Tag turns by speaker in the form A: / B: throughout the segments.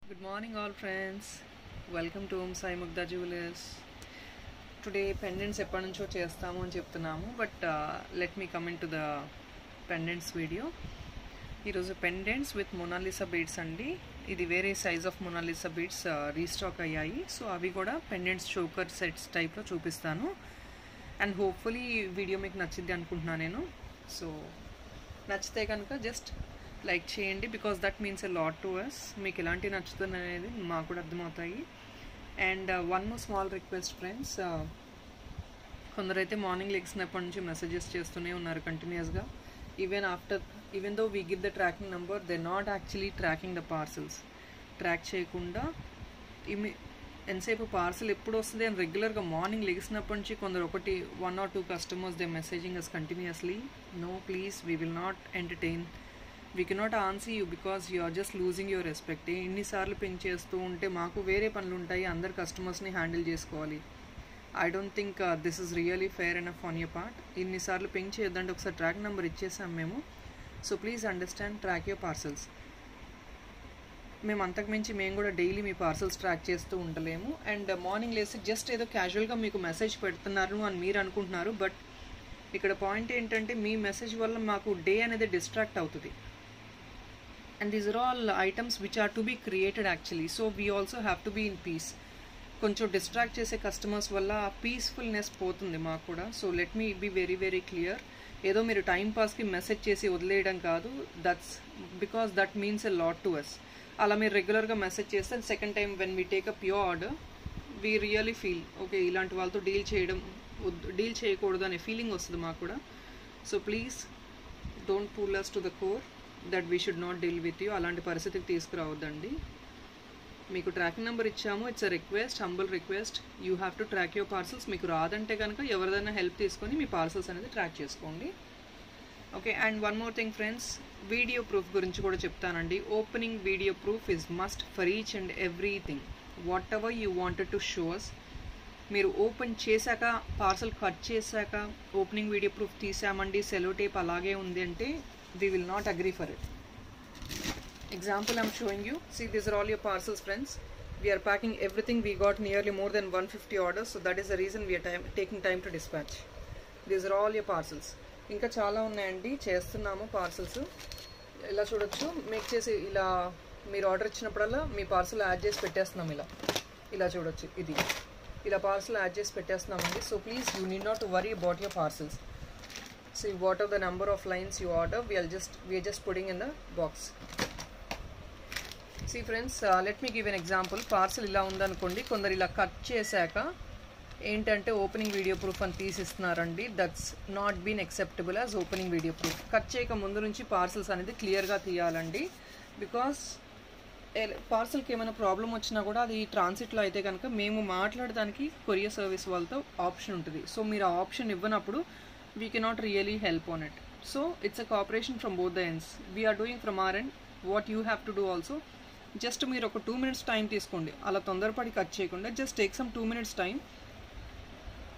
A: Good morning all friends. Welcome to Om Sai Mugda Jewelers. Today pendants ఎప్పటి నుంచో చేస్తాము అని చెప్తున్నాము but let me come in to the pendants video. ఈరోజు pendants with Mona Lisa beads అండి. ఇది వేరే size of Mona Lisa beads restock అయ్యాయి. సో అవి కూడా pendants చోకర్ సెట్స్ టైప్లో చూపిస్తాను. అండ్ హోప్ఫుల్లీ వీడియో మీకు నచ్చింది అనుకుంటున్నాను నేను. సో నచ్చితే కనుక జస్ట్ లైక్ చేయండి because that means a lot to us. మీకు ఎలాంటి నచ్చుతుంది అనేది మాకు కూడా అర్థమవుతాయి. And one more small request friends, కొందరైతే మార్నింగ్ లెగ్సినప్పటి నుంచి మెసేజెస్ చేస్తూనే ఉన్నారు కంటిన్యూస్గా. Even though we give the tracking number, they not actually tracking the parcels. Track చేయకుండా ఎంతసేపు పార్సల్ ఎప్పుడు వస్తుంది అని రెగ్యులర్గా మార్నింగ్ లెగిసినప్పటి నుంచి కొందరు 1 or 2 customers they messaging us continuously. No please, we will not entertain, we cannot answer you because you are just losing your respect. ఇన్నిసార్లు ping చేస్తూ ఉంటే మాకు వేరే పనులు ఉంటాయి, అందరు కస్టమర్స్ని హ్యాండిల్ చేసుకోవాలి. I don't think this is really fair enough on your part. ఇన్నిసార్లు పింక్ చేయొద్దంటే ఒకసారి ట్రాక్ నెంబర్ ఇచ్చేసాం మేము. So please understand, track your parcels. మేము అంతకుమించి మేము కూడా డైలీ మీ పార్సల్స్ ట్రాక్ చేస్తూ ఉండలేము. అండ్ మార్నింగ్ లేసి జస్ట్ ఏదో క్యాజువల్గా మీకు మెసేజ్ పెడుతున్నారు అని మీరు అనుకుంటున్నారు, బట్ ఇక్కడ పాయింట్ ఏంటంటే మీ మెసేజ్ వల్ల మాకు డే అనేది డిస్ట్రాక్ట్ అవుతుంది. And these are all items which are to be created actually, so we also have to be in peace. కొంచెం డిస్ట్రాక్ట్ చేసే కస్టమర్స్ వల్ల పీస్ఫుల్నెస్ పోతుంది మాకు కూడా. So let me be very very clear. ఏదో మీరు టైం పాస్కి మెసేజ్ చేసి వదిలేయడం కాదు, that's because that means a lot to us. అలా మీరు రెగ్యులర్గా మెసేజ్ చేస్తే second time when we take up your order we really feel okay, ఇలాంటి వాళ్ళతో డీల్ చేయకూడదు అనే ఫీలింగ్ వస్తుంది మాకు కూడా. So please don't pull us to the core that we should not deal with you. అలాంటి పరిస్థితికి తీసుకురావద్దండి. మీకు ట్రాకింగ్ నెంబర్ ఇచ్చాము, it's a request, humble request. You have to track your parcels. మీకు రాదంటే కనుక ఎవరిదైనా హెల్ప్ తీసుకొని మీ పార్సల్స్ అనేది ట్రాక్ చేసుకోండి. Okay, and one more thing friends, video proof గురించి కూడా చెప్తానండి. Opening video proof is must for each and everything. What ever you wanted to shows, మీరు ఓపెన్ చేశాక, పార్సల్ కట్ చేశాక opening video proof తీసామండి, Cello tape అలాగే ఉంది అంటే we will not agree for it. Example I'm showing you. See, these are all your parcels friends. We are packing everything. We got nearly more than 150 orders, so that is the reason we are taking time to dispatch. These are all your parcels. ఇంకా చాలా ఉన్నాయండి, చేస్తున్నాము parcels. ఇలా చూడొచ్చు, make చేసి ఇలా మీరు order ఇచ్చినప్పుడల్లా మీ పార్సల్ యాడ్ చేసి పెట్టేస్తున్నాం. ఇలా చూడొచ్చు, ఇది ఇలా పార్సల్ యాడ్ చేసి పెట్టేస్తున్నామండి. So please you need not worry about your parcels. See whatever the number of lines you order, we are just putting in the box. See friends, let me give an example. Parcel ఇలా ఉందనుకోండి, కొందరు ఇలా cut చేశాక ఏంటంటే opening video proof అని తీసిస్తున్నారండి. That's not been acceptable as opening video proof. Cut చేయక ముందు నుంచి పార్సల్స్ అనేది క్లియర్గా తీయాలండి. బికాస్ పార్సల్కి ఏమైనా ప్రాబ్లం వచ్చినా కూడా అది ట్రాన్సిట్లో అయితే కనుక మేము మాట్లాడడానికి కొరియర్ సర్వీస్ వాళ్ళతో ఆప్షన్ ఉంటుంది. సో మీరు ఆ option ఇవ్వనప్పుడు we cannot really help on it. So it's a cooperation from both the ends. We are doing from our end. What you have to do also, just మీరు ఒక 2 minutes time తీసుకోండి. అలా తొందరపడి cut చేయకుండా just take some 2 minutes time.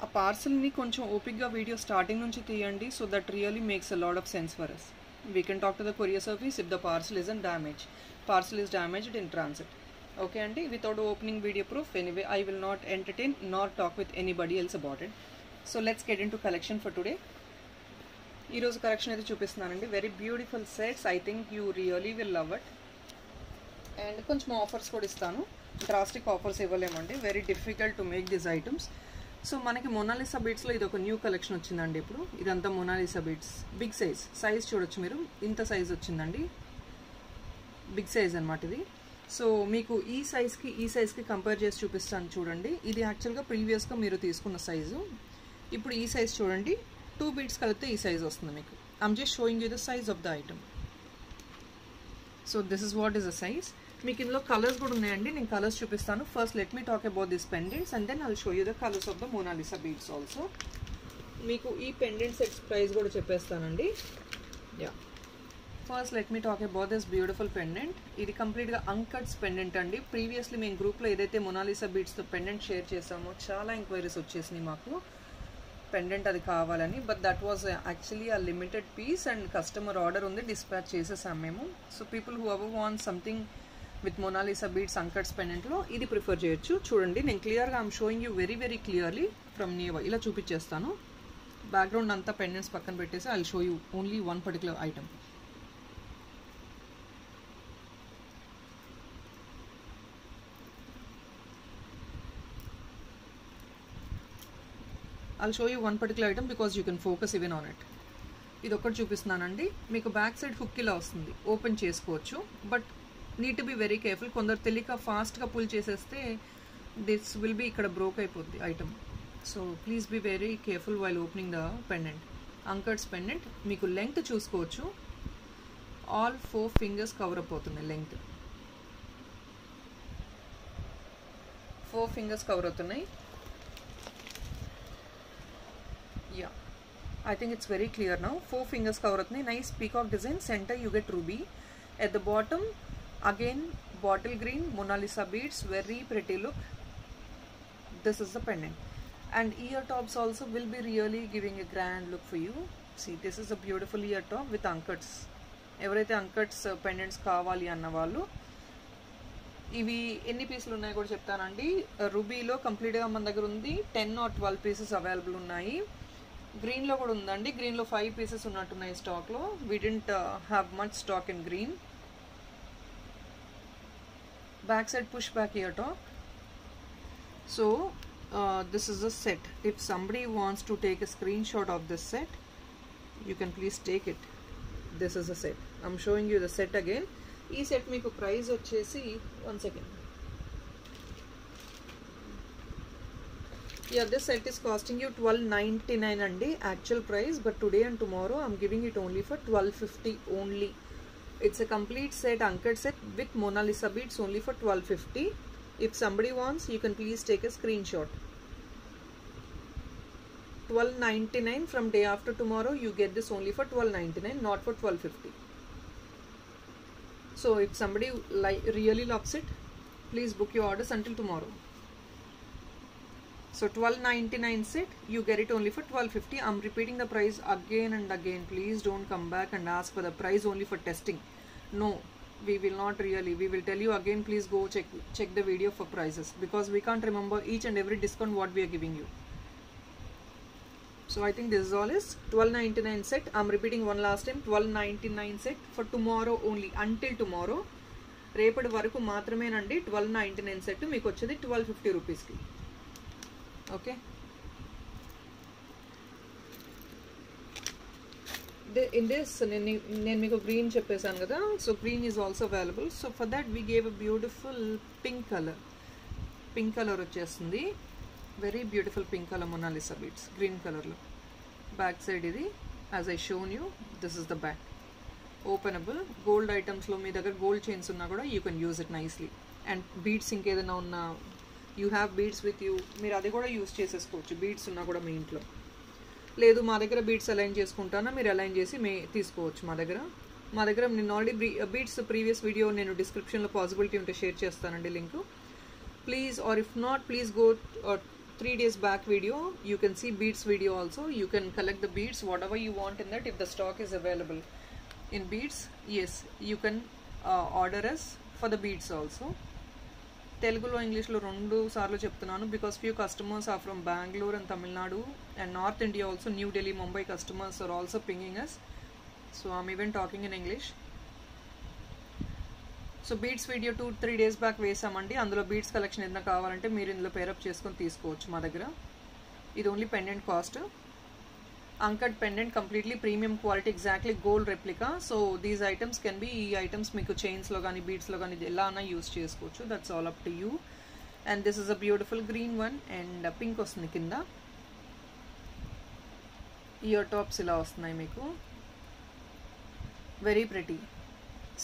A: ఆ పార్సల్ని కొంచెం ఓపిక్గా వీడియో స్టార్టింగ్ నుంచి తీయండి. So that really makes a lot of sense for us. We can talk to the courier service if the parcel is parcel is damaged in transit. Okay అండి, without opening video proof anyway I will not entertain not talk with anybody else about it. So let's get into collection for today. ఈరోజు collection అయితే చూపిస్తున్నానండి. Very beautiful sets. I think you really will love it. And కొంచెం offers కూడా ఇస్తాను. Drastic offers ఇవ్వలేమండి, very difficult to make these items. So మనకి Mona Lisa బీడ్స్లో ఇది ఒక న్యూ కలెక్షన్ వచ్చిందండి. ఇప్పుడు ఇదంతా మొనాలిసా బీడ్స్. బిగ్ సైజ్ చూడొచ్చు మీరు, ఇంత సైజ్ వచ్చిందండి, బిగ్ సైజ్ అనమాట ఇది. సో మీకు ఈ సైజ్కి కంపేర్ చేసి చూపిస్తాను చూడండి. ఇది యాక్చువల్గా ప్రీవియస్గా మీరు తీసుకున్న సైజు. ఇప్పుడు ఈ సైజ్ చూడండి, 2 బీడ్స్ కలిపితే ఈ సైజ్ వస్తుంది మీకు. I'm just showing you the size of the item. So this is what is the size. మీకు ఇందులో కలర్స్ కూడా ఉన్నాయండి, నేను కలర్స్ చూపిస్తాను. First let me talk about this pendants and then I'll show you the colours of the Mona Lisa beads also. మీకు ఈ pendant sets price కూడా చెప్పేస్తానండి. Yeah, first let me talk about this beautiful pendant. ఇది కంప్లీట్గా అన్కట్స్ pendant అండి. Previously మేము గ్రూప్లో ఏదైతే మొనాలిసా బీడ్స్తో పెండెంట్ షేర్ చేసామో చాలా ఎంక్వైరీస్ వచ్చేసినాయి మాకు పెండెంట్ అది కావాలని. But that was actually a limited piece and customer order ఉంది, డిస్పాచ్ చేసేసాం మేము. So people whoever want something with Mona Lisa beads uncuts పెండెంట్లో ఇది ప్రిఫర్ చేయొచ్చు. చూడండి నేను క్లియర్గా I'm showing you very very clearly from near. ఇలా చూపించేస్తాను. బ్యాక్గ్రౌండ్ అంతా పెండెంట్స్ పక్కన పెట్టేసి I will show you only one particular item. I'll show you one particular item because you can focus even on it. ఇది ఒకటి చూపిస్తున్నానండి. మీకు back side hook ఇలా వస్తుంది, ఓపెన్ చేసుకోవచ్చు. But need to be very careful. కొందరు తెలియక ఫాస్ట్గా పుల్ చేసేస్తే దిస్ విల్ బి ఇక్కడ బ్రోక్ అయిపోద్ది item. So please be very careful while opening the pendant. Uncuts pendant మీకు లెంగ్త్ చూసుకోవచ్చు. ఆల్ 4 ఫింగర్స్ కవర్ అప్ అవుతున్నాయి. లెంగ్త్ 4 ఫింగర్స్ కవర్ అవుతున్నాయి. Yeah, I think it's very clear now. 4 fingers cover athne. Nice peacock design. Center you get ruby. At the bottom again bottle green Mona Lisa beads. Very pretty look. This is the pendant. And ear tops also will be really giving a grand look for you. See, this is a beautiful ear top with anchors. Evaraithe anchors pendants kavali anna vallu ఇవి ఎన్ని పీసులు ఉన్నాయో కూడా చెప్తానండి. రూబీలో కంప్లీట్గా మన దగ్గర ఉంది 10 or 12 పీసెస్ అవైలబుల్ ఉన్నాయి. గ్రీన్లో కూడా ఉందండి. గ్రీన్లో 5 పీసెస్ ఉన్నట్టున్నాయి స్టాక్లో. We didn't have much stock in green. Back side push back year top. So this is the set. If somebody wants to take a screen shot of this set you can please take it. This is the set. I'm showing you the set again. ఈ set మీకు price వచ్చేసి 1 second. Yeah, this set is costing you $12.99 andi actual price, but today and tomorrow I'm giving it only for $12.50 only. It's a complete set, anchored set with Mona Lisa beads only for $12.50. If somebody wants, you can please take a screenshot. $12.99 from day after tomorrow. You get this only for $12.99, not for $12.50. So if somebody really loves it, please book your orders until tomorrow. So $12.99 set, you get it only for $12.50. I'm repeating the price again and again. Please don't come back and ask for the price only for testing. No, we will not really. We will tell you again, please go check the video for prices, because we can't remember each and every discount what we are giving you. So I think this is all is $12.99 set. I'm repeating one last time, $12.99 set for tomorrow only, until tomorrow. రేపటి వరకు మాత్రమేనండి $12.99 set మీకు వచ్చేది $12.50 రూపీస్కి. Okay, in this నేను మీకు green చెప్పేసాను కదా. So green is also available. So for that we gave a beautiful pink colour. Pink colour వచ్చేస్తుంది. Very beautiful pink colour Mona Lisa beads green కలర్లో. బ్యాక్ సైడ్ ఇది as I shown you. This is the back. Openable. Gold ఐటమ్స్లో మీ దగ్గర gold chains ఉన్నా కూడా you can use it nicely. And beads ఇంకేదైనా ఉన్నా, you have beads with you, మీరు అది కూడా యూజ్ చేసేసుకోవచ్చు. బీడ్స్ ఉన్నా కూడా మీ ఇంట్లో. లేదు మా దగ్గర బీడ్స్ అలైన్ చేసుకుంటానా, మీరు అలైన్ చేసి తీసుకోవచ్చు మా దగ్గర. నేను ఆల్రెడీ బీడ్స్ ప్రీవియస్ వీడియో నేను డిస్క్రిప్షన్లో పాసిబిలిటీ ఉంటే షేర్ చేస్తానండి link. Please, or if not, please go 3 days back video. You can see beads video also. You can collect the beads whatever you want in that. If the stock is available in beads, yes, you can order us for the beads also. తెలుగులో ఇంగ్లీష్లో 2 సార్లు చెప్తున్నాను, because few customers are from Bengaluru and Tamil Nadu and north India also. New Delhi, Mumbai customers are also pinging us. So I'm even talking in English. So beads video 2-3 days back వేసామండి. అందులో beads collection ఏదైనా కావాలంటే మీరు ఇందులో పేరప్ చేసుకొని తీసుకోవచ్చు మా దగ్గర. ఇది only pendant cost. Uncut pendant, completely premium quality, exactly gold replica. So these items can be, ఈ ఐటమ్స్ మీకు చైన్స్లో కానీ బీడ్స్లో కానీ ఎలా అన్నా యూస్ చేసుకోవచ్చు. That's all up to you. And this is a beautiful green one and pink వస్తుంది కింద. ఇయర్ టాప్స్ ఇలా వస్తున్నాయి మీకు. Very pretty.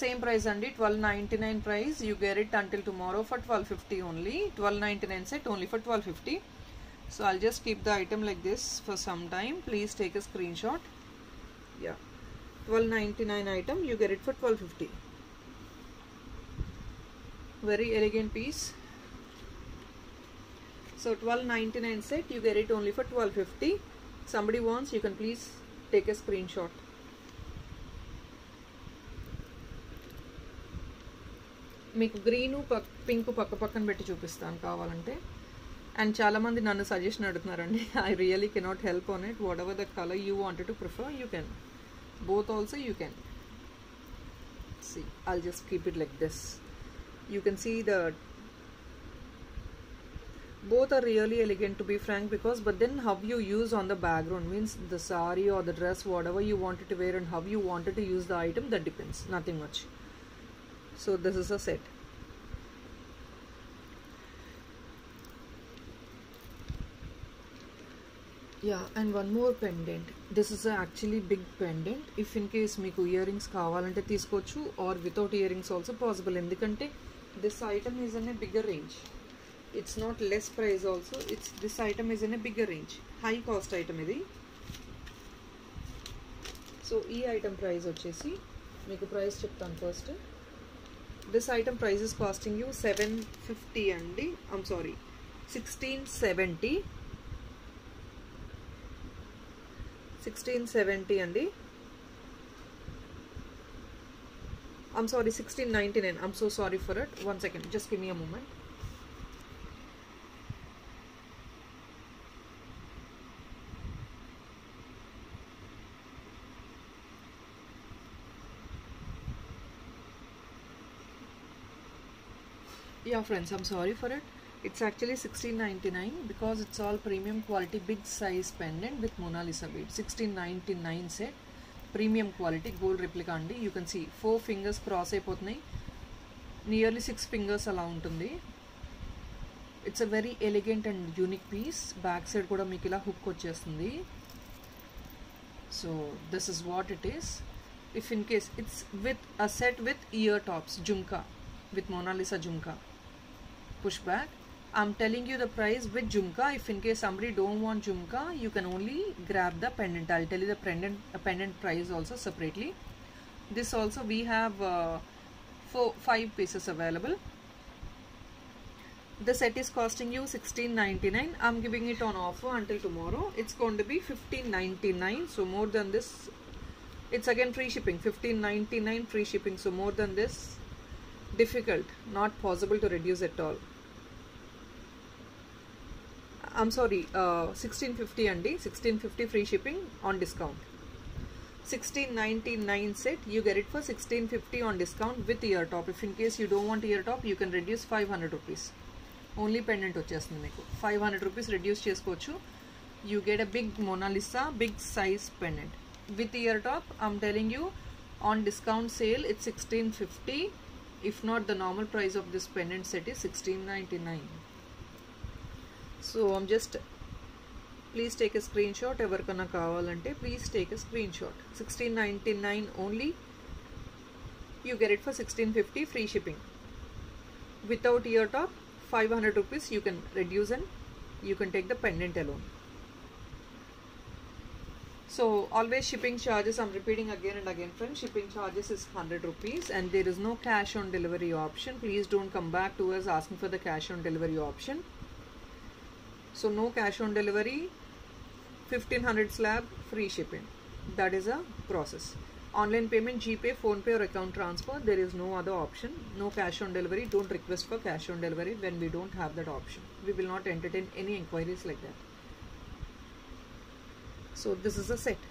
A: సేమ్ ప్రైస్ అండి, $12.99 price. You get it until tomorrow for $12.50 only. $12.99 set only for $12.50. So I'll just keep the item like this for some time. Please take a screenshot. Yeah, $12.99 item, you get it for $12.50. Very elegant piece. So $12.99 set, you get it only for $12.50. Somebody wants, you can please take a screenshot. మీకు green pink పక్క పక్కన పెట్టి చూపిస్తాను కావాలంటే. And చాలామంది నన్ను suggestion అడుగుతున్నారండి. I really cannot help on it. What ever the colour you wanted to prefer, you can. Both also you can. See, I'll just keep it like this. You can see the both are really elegant, to be frank, because but then how you use on the background means the sari or the dress, whatever you wanted to wear and how you wanted to use the item, that depends, nothing much. So this is a set. Yeah, and one more pendant. This is actually big pendant. If in case meeku earrings kavalante teeskochu, or without earrings also possible, endukante this item is in a bigger range. It's not less price also, it's this item is in a bigger range, high cost item idi. So ee item price vachesi meeku price cheptanu first. This item price is costing you 750 andi. I'm sorry, 1670. 1670 andi. I'm sorry, 1699. I'm so sorry for it. One second, just give me a moment. Yeah friends, I'm sorry for it. It's actually 1699 because it's all premium quality big size pendant with Mona Lisa bead. 1699 set, premium quality gold replica andi. You can see 4 fingers cross అయిపోతున్నాయి, nearly 6 fingers అలా ఉంటుంది. It's a very elegant and unique piece. Back side కూడా మీకు ఇలా hook వచ్చేస్తుంది. So this is what it is. If in case it's with a set with ear tops, jhumka with Mona Lisa jhumka, push back. I'm telling you the price with jhumka. If in case somebody don't want jhumka, you can only grab the pendant. I'll tell you the pendant price also separately. This also we have 5 pieces available. The set is costing you 1699. I'm giving it on offer until tomorrow. It's going to be 1599. So more than this, it's again free shipping. 1599 free shipping. So more than this, difficult, not possible to reduce at all. I'm sorry, 1650 andi. 1650 free shipping on discount. 1699 set, you get it for 1650 on discount with ear top. If in case you don't want ear top, you can reduce 500 rupees. Only pendant వచ్చేస్తుంది మీకు 500 rupees reduce చేసుకోవచ్చు. You get a big Mona Lisa big size pendant with ear top. I'm telling you, on discount sale it's 1650. If not, the normal price of this pendant set is 1699. So I'm just, please take a screenshot. Evarkana kavalante please take a screenshot. 1699 only, you get it for 1650 free shipping. Without ear top, 500 rupees you can reduce and you can take the pendant alone. So always shipping charges, I'm repeating again and again friends, shipping charges is 100 rupees and there is no cash on delivery option. Please don't come back to us asking for the cash on delivery option. So no cash on delivery, 1500 slab free shipping. That is a process. Online payment, GPay, PhonePe or account transfer, there is no other option. No cash on delivery. Don't request for cash on delivery when we don't have that option. We will not entertain any inquiries like that. So this is a set.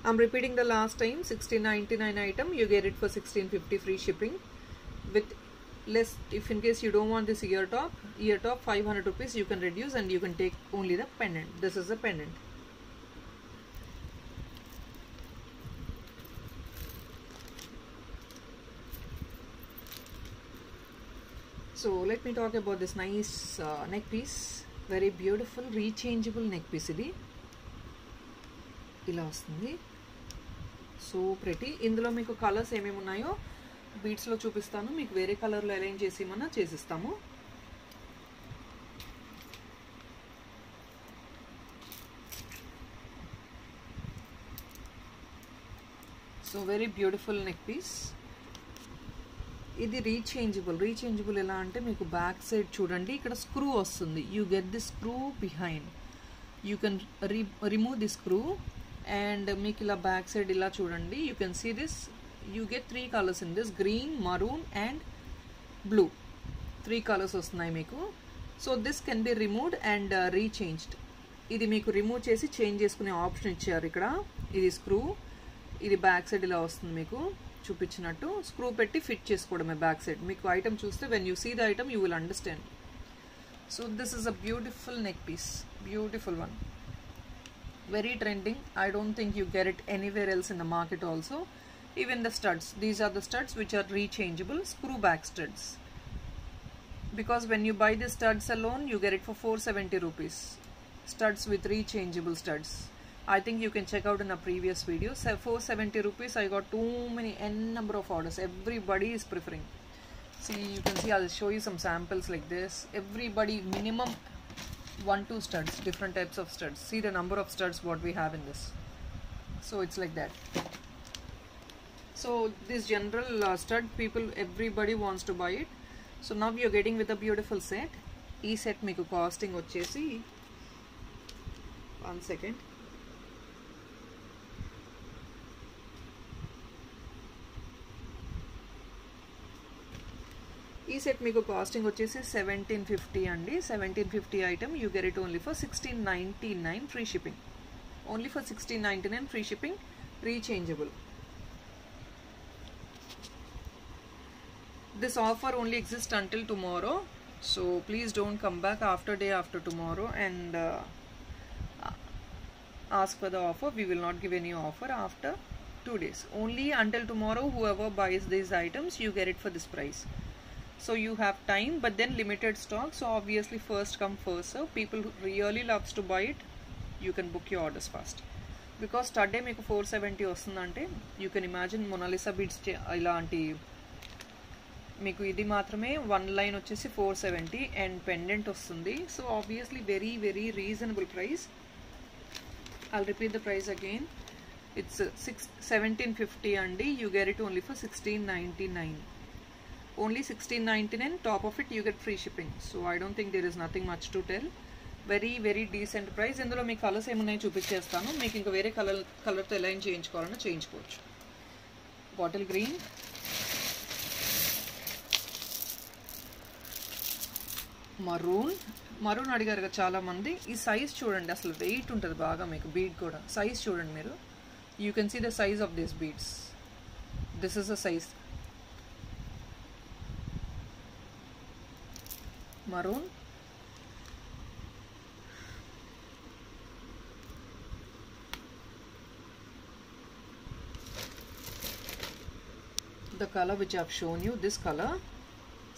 A: I'm repeating the last time, 1699 item, you get it for 1650 free shipping. With less, if in case you don't want this ear top 500 rupees you can reduce and you can take only the pendant. This is a pendant. So let me talk about this nice neck piece. Very beautiful rechangeable neck piece idi. ఇలా వస్తుంది, so pretty. ఇందులో మీకు colours ఏమేమి ఉన్నాయో బీట్స్లో చూపిస్తాను, మీకు వేరే కలర్లో అరేంజ్ చేసి ఏమన్నా చేసిస్తాము. So very beautiful neck piece. ఇది రీచేంజబుల్ ఎలా అంటే మీకు బ్యాక్ సైడ్ చూడండి, ఇక్కడ స్క్రూ వస్తుంది. You get the screw behind, you can remove the screw and మీకు ఇలా బ్యాక్ సైడ్ ఇలా చూడండి. You can see this, you get 3 colors in this: green, maroon and blue 3 colours వస్తున్నాయి మీకు. So this can be removed and rechanged. ఇది మీకు remove చేసి change చేసుకునే ఆప్షన్ ఇచ్చారు ఇక్కడ. ఇది స్క్రూ, ఇది బ్యాక్ సైడ్ ఇలా వస్తుంది మీకు చూపించినట్టు. స్క్రూ పెట్టి ఫిట్ చేసుకోవడమే బ్యాక్ సైడ్. మీకు ఐటమ్ చూస్తే when you see the item you will understand. So this is a beautiful neck piece, beautiful one, very trending. I don't think you get it anywhere else in the market also. Even the studs, these are the studs which are rechangeable screw back studs, because when you buy the studs alone you get it for 470 rupees. Studs with rechangeable studs, I think you can check out in a previous video. 470 rupees. I got too many number of orders. Everybody is preferring. See, you can see, I'll show you some samples like this. Everybody minimum 1-2 studs, different types of studs. See the number of studs what we have in this. So it's like that. So this general stud people, everybody wants to buy it. So now you're getting with a beautiful set. E set meeku costing vachesi, 1 second, ఈ set మీకు costing వచ్చేసి 1750 అండి. 1750 item you get it only for 1699 free shipping. Only for 1699 free shipping, rechangeable. This offer only exist until tomorrow. So please don't come back after day after tomorrow and ask for the offer. We will not give any offer after 2 days. Only until tomorrow whoever buys these items you get it for this price. So you have time, but then limited stock, so obviously first come first serve. People who really loves to buy it, you can book your orders fast, because today meeku 470 వస్తుందంటే you can imagine Mona Lisa beads ఇలాంటి మీకు ఇది మాత్రమే 1 line వచ్చేసి 470 and pendant వస్తుంది. So obviously very very reasonable price. I'll repeat the price again. It's 1750 andi. You get it only for 1699. Only 1699. Top of it you get free shipping. So I don't think there is nothing much to tell. Very very decent price. ఇందులో మీకు colours ఏమున్నాయో చూపించేస్తాను. మీకు ఇంకా వేరే కలర్తో align చేయించుకోవాలన్నా చేయించుకోవచ్చు. Bottle green, maroon అడిగారు కదా చాలా మంది. ఈ సైజ్ చూడండి, అసలు వెయిట్ ఉంటుంది బాగా. మీకు బీడ్ కూడా సైజ్ చూడండి మీరు. You can see the size of this beads. This is the size. Maroon, the color which I have shown you, this color,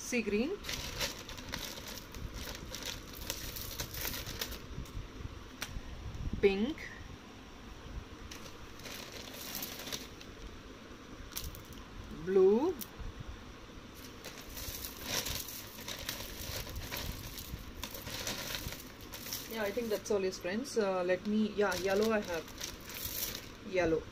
A: sea green, pink, blue, yeah, I think that's all is friends. Let me, yeah, yellow I have, yellow.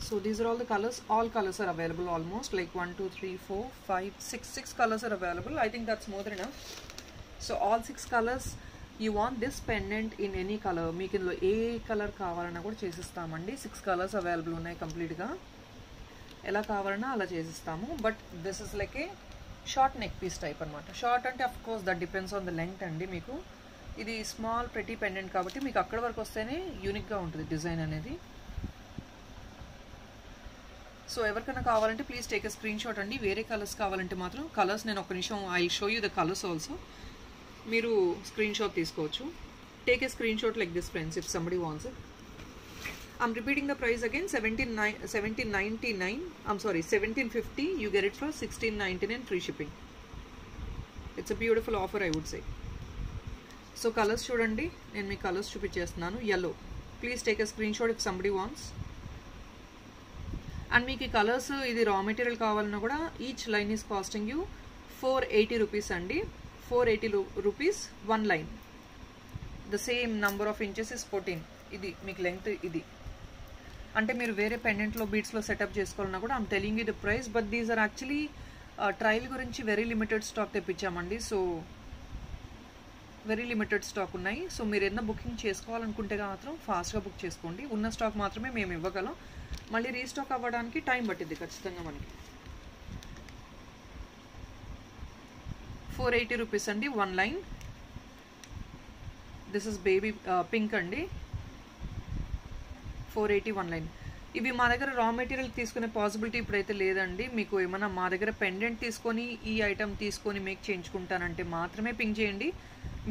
A: So these are all the colors. All colors are available almost, like 1 2 3 4 5 6 colors are available. I think that's more than enough. So all 6 colors. You want this pendant in any color. మీకు ఇందులో ఏ colour కావాలన్నా కూడా చేసిస్తామండి. 6 colours available ఉన్నాయి కంప్లీట్గా. ఎలా కావాలన్నా అలా చేసిస్తాము. But this is like a short neck piece type అనమాట. షార్ట్ అంటే of course that depends on the length అండి. మీకు ఇది స్మాల్ ప్రెటీ పెండెంట్ కాబట్టి మీకు అక్కడ వరకు వస్తేనే యూనిక్గా ఉంటుంది డిజైన్ అనేది. సో ఎవరికైనా కావాలంటే please take a screen shot అండి. వేరే కలర్స్ కావాలంటే మాత్రం కలర్స్ నేను ఒక నిమిషం I show you the colours also. మీరు స్క్రీన్ షాట్ తీసుకోవచ్చు. Take a screen shot like this friends if somebody wants it. I'm repeating the price again. 1799. I'm sorry, 1750. You get it for 1699 free shipping. It's a beautiful offer, I would say. So colors చూడండి, నేను మీకు colours చూపించేస్తున్నాను. yellow. Please take a screenshot if somebody wants. And మీకు ఈ colours ఇది raw material కావాలన్నా కూడా each line is costing you 480 rupees అండి. 480 rupees 1 line. The same number of inches is 14. ఇది మీకు లెంగ్త్ ఇది. అంటే మీరు వేరే పెండెంట్లో బీట్స్లో సెటప్ చేసుకోవాలన్నా కూడా I'm telling you the price. But these are actually trial గురించి వెరీ లిమిటెడ్ స్టాక్ తెప్పించామండి. సో వెరీ లిమిటెడ్ స్టాక్ ఉన్నాయి. సో మీరు ఏదైనా బుకింగ్ చేసుకోవాలనుకుంటే మాత్రం ఫాస్ట్గా బుక్ చేసుకోండి. ఉన్న స్టాక్ మాత్రమే మేము ఇవ్వగలం. మళ్ళీ రీస్టాక్ అవ్వడానికి టైం పట్టింది ఖచ్చితంగా మనకి. 480 రూపీస్ అండి 1 line. This is baby pink అండి. 480 1 లైన్. ఇవి మా దగ్గర రా మెటీరియల్ తీసుకునే పాసిబిలిటీ ఇప్పుడైతే లేదండి. మీకు ఏమన్నా మా దగ్గర పెండెంట్ తీసుకొని ఈ ఐటమ్ తీసుకొని మేక్ చేయించుకుంటానంటే మాత్రమే పింక్ చేయండి.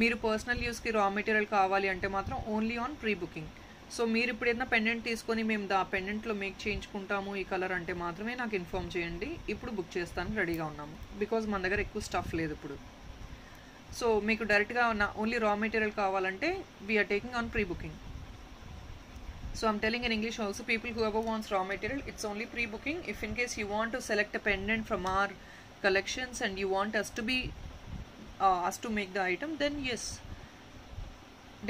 A: మీరు పర్సనల్ యూస్కి రా మెటీరియల్ కావాలి అంటే మాత్రం only on pre booking. So మీరు ఇప్పుడు ఏదైనా పెండెంట్ తీసుకొని మేము ఆ పెండెంట్లో మేక్ చేయించుకుంటాము ఈ కలర్ అంటే మాత్రమే నాకు ఇన్ఫామ్ చేయండి. ఇప్పుడు బుక్ చేస్తానికి రెడీగా ఉన్నాము. బికాజ్ మన దగ్గర ఎక్కువ స్టఫ్ లేదు ఇప్పుడు. సో మీకు డైరెక్ట్గా ఓన్లీ రా మెటీరియల్ కావాలంటే we're taking on pre booking. So I'm telling in English also, people whoever wants raw material, it's only pre-booking. If in case you want to select a pendant from our collections and you want us to make the item, then yes,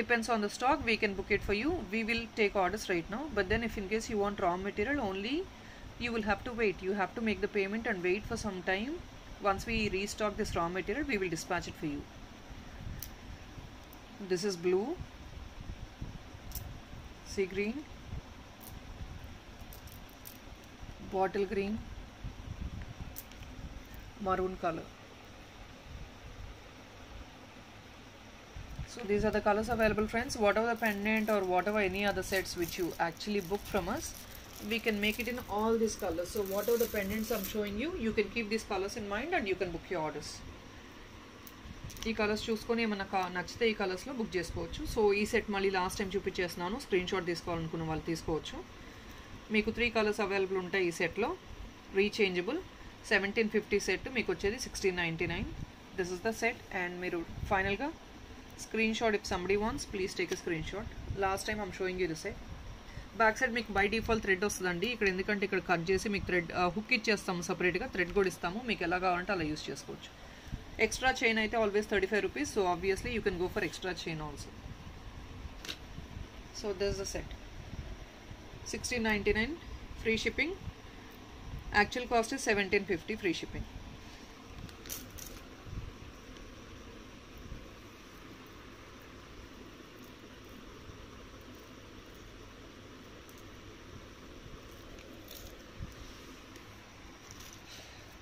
A: depends on the stock, we can book it for you. We will take orders right now. But then if in case you want raw material only, you will have to wait. You have to make the payment and wait for some time. Once we restock this raw material, we will dispatch it for you. This is blue, sea green, bottle green, maroon color. So these are the colors available, friends. Whatever the pendant or whatever any other sets which you actually book from us, we can make it in all these colors. So whatever the pendants I'm showing you, you can keep these colors in mind and you can book your orders. ఈ colours చూసుకొని ఏమన్నా నచ్చితే ఈ కలర్స్లో book చేసుకోవచ్చు. So ఈ set మళ్ళీ last time చూపించేస్తున్నాను. Screen shot తీసుకోవాలనుకున్న వాళ్ళు తీసుకోవచ్చు. మీకు 3 కలర్స్ అవైలబుల్ ఉంటాయి ఈ సెట్లో. రీచేంజబుల్ 1750 సెట్ మీకు వచ్చేది 1699. This is the set. And మీరు ఫైనల్గా screen shot, if somebody wants please take a screen shot. Last time I'm showing you the set. Back side మీకు బై డిఫాల్ట్ థ్రెడ్ వస్తుందండి. ఇక్కడ ఎందుకంటే ఇక్కడ కట్ చేసి మీకు థ్రెడ్ హుక్ ఇచ్చేస్తాము, సపరేట్గా థ్రెడ్ కూడా ఇస్తాము. మీకు ఎలా కావాలంటే అలా యూస్ చేసుకోవచ్చు. Extra chain అయితే always 35 rupees, so obviously you can go for extra chain also. So this is the set. 1699 free shipping. Actual cost is 1750 free shipping.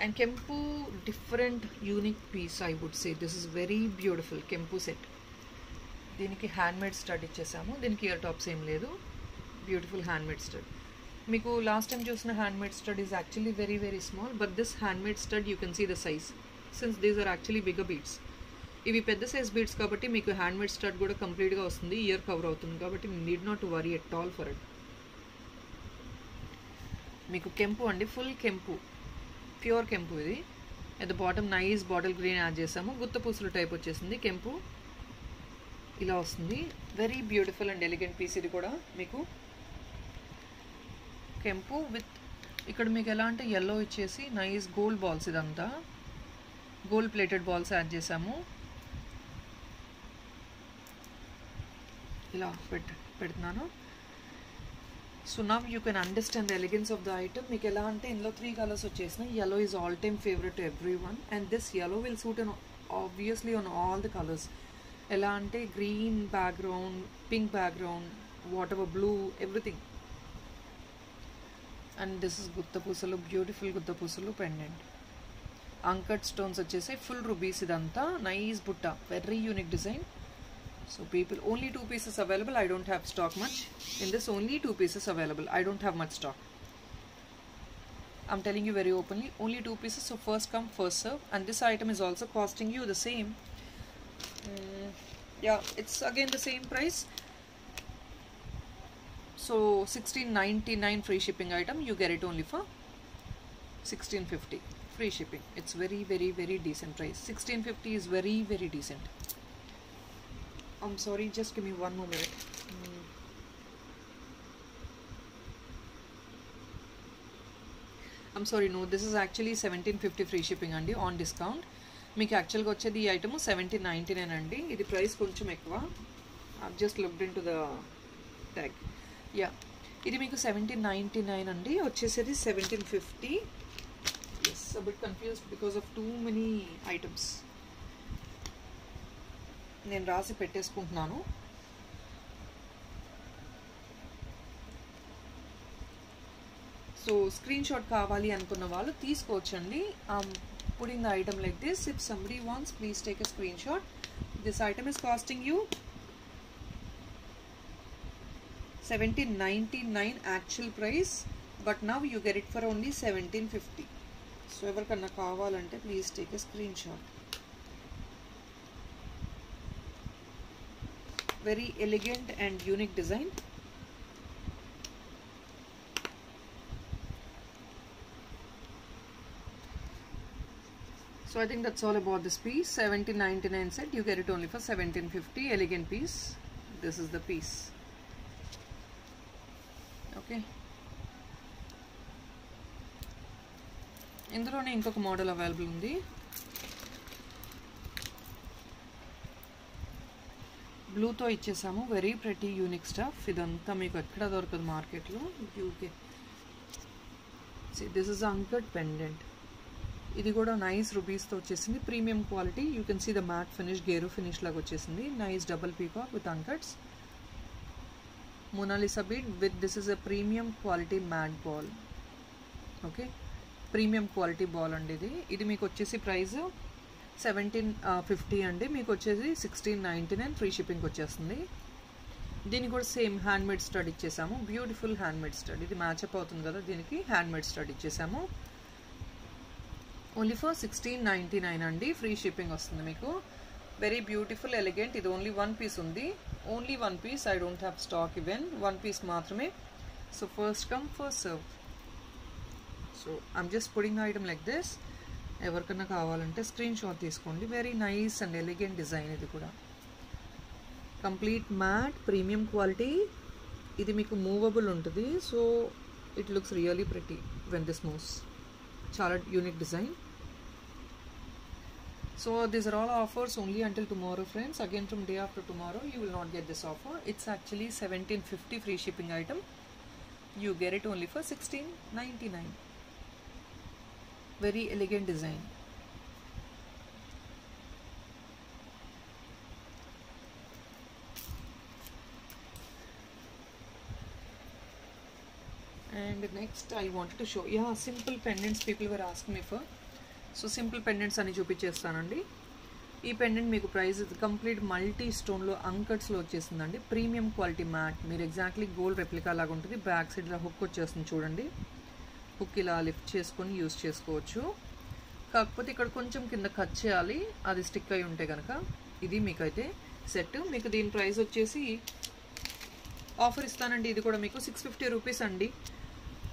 A: And Kempu, different unique piece I would say. This is very beautiful Kempu set. దీనికి handmade stud ఇచ్చేసాము. దీనికి ear tops ఏం లేదు. Beautiful handmade stud. మీకు last time చూసిన handmade stud is actually very very small, but this handmade stud you can see the size since these are actually bigger beads. ఇవి పెద్ద size beads కాబట్టి మీకు handmade stud కూడా కంప్లీట్గా వస్తుంది, year cover అవుతుంది కాబట్టి need not to worry at all for it. మీకు కెంపు అండి, ఫుల్ కెంపు, ప్యూర్ కెంపు. ఇది at the bottom nice bottle green add చేసాము. గుత్త పూసలు టైప్ వచ్చేసింది. కెంపు ఇలా వస్తుంది. Very beautiful and elegant piece ఇది కూడా. మీకు కెంపు విత్ ఇక్కడ మీకు ఎలా అంటే ఎల్లో ఇచ్చేసి నైస్ గోల్డ్ బాల్స్, ఇదంతా గోల్డ్ ప్లేటెడ్ బాల్స్ యాడ్ చేసాము. ఇలా పెడుతున్నాను. So now you can understand the elegance of the item. మీకు ఎలా అంటే ఇందులో 3 కలర్స్ వచ్చేసినాయి. yellow is all time favourite to everyone and this yellow will suit on obviously on all the colours. ఎలా అంటే green background, pink background, whatever blue, everything. And this is గుత్త పూసలు, beautiful గుత్త పూసలు pendant. Uncut stones వచ్చేసి full rubies, ఇదంతా nice బుట్ట, very unique design. So people, only 2 pieces available. I don't have stock much in this. Only 2 pieces available. I don't have much stock. I'm telling you very openly, only 2 pieces. So first come first serve. And this item is also costing you the same. Yeah, it's again the same price. So 1699 free shipping item. You get it only for 1650 free shipping. It's very very very decent price. 1650 is very very decent. I'm sorry, just give me one more minute. I'm sorry, no, this is actually 1750 free shipping అండి on discount. మీకు యాక్చువల్గా వచ్చేది ఈ item 1799 అండి. ఇది price కొంచెం ఎక్కువ. I've just looked into the tag. Yeah, ఇది మీకు 1799 అండి, వచ్చేసేది 1750. Yes, a bit confused because of too many items. నేను రాసి పెట్టేసుకుంటున్నాను. సో స్క్రీన్ షాట్ కావాలి అనుకున్న వాళ్ళు తీసుకోవచ్చండి. putting the item like this. If somebody wants, please take a screenshot. This item is costing you 1799 actual price, but now you get it for only 1750. So ఎవరికన్నా కావాలంటే please take a screenshot. Very elegant and unique design. So I think that's all about this piece. 1799 set, you get it only for 1750. Elegant piece. This is the piece. Okay. ఇందులోనే ఇంకొక model available ఉంది. బ్లూతో ఇచ్చేసాము. Very pretty unique stuff. ఇదంతా మీకు ఎక్కడ దొరకదు మార్కెట్లో. యూకే దిస్ ఇస్ అంకట్ పెండెంట్. ఇది కూడా నైస్ రూబీస్తో వచ్చేసింది. Premium quality. You can see the matte finish, గేరు ఫినిష్ లాగా వచ్చేసింది. Nice double peacock with uncuts. Mona Lisa bead with this is a premium quality matte ball. Okay, premium quality ball అండి ఇది. ఇది మీకు వచ్చేసి ప్రైస్ 1750 అండి. మీకు వచ్చేసి 1699 ఫ్రీ షిప్పింగ్ వచ్చేస్తుంది. దీనికి కూడా సేమ్ హ్యాండ్మేడ్ స్టడ్ ఇచ్చేసాము. Beautiful handmade stud. ఇది మ్యాచ్అప్ అవుతుంది కదా దీనికి. హ్యాండ్మేడ్ స్టడ్ ఇచ్చేసాము. ఓన్లీ ఫర్ 1699 అండి. ఫ్రీ షిప్పింగ్ వస్తుంది మీకు. Very beautiful elegant. ఇది ఓన్లీ వన్ పీస్ ఉంది. Only one piece. I don't have stock even. One piece మాత్రమే. So first come first serve. So I'm just putting the item like this. ఎవరికన్నా కావాలంటే screen shot తీసుకోండి. Very nice and elegant design. ఇది కూడా complete mat premium quality. ఇది మీకు movable ఉంటుంది. So it looks really pretty when this moves. చాలా unique design. So these are all offers only until tomorrow, friends. Again from day after tomorrow you will not get this offer. It's actually 1750 free shipping item. You get it only for 1699. Very elegant design. And next I wanted to show, yeah, simple pendants people were asking me for. So simple pendants అని చూపించేస్తానండి. ఈ pendant మీకు price complete multi స్టోన్లో అంకట్స్లో వచ్చేసిందండి. Premium quality mat. మీరు exactly gold replica లాగా ఉంటుంది. Back side ఇలా hook వచ్చేస్తుంది చూడండి. హుక్ ఇలా లిఫ్ట్ చేసుకొని యూస్ చేసుకోవచ్చు. కాకపోతే ఇక్కడ కొంచెం కింద కట్ చేయాలి, అది స్టిక్ అయి ఉంటే కనుక. ఇది మీకైతే సెట్. మీకు దీని ప్రైస్ వచ్చేసి ఆఫర్ ఇస్తానండి. ఇది కూడా మీకు 650 రూపీస్ అండి.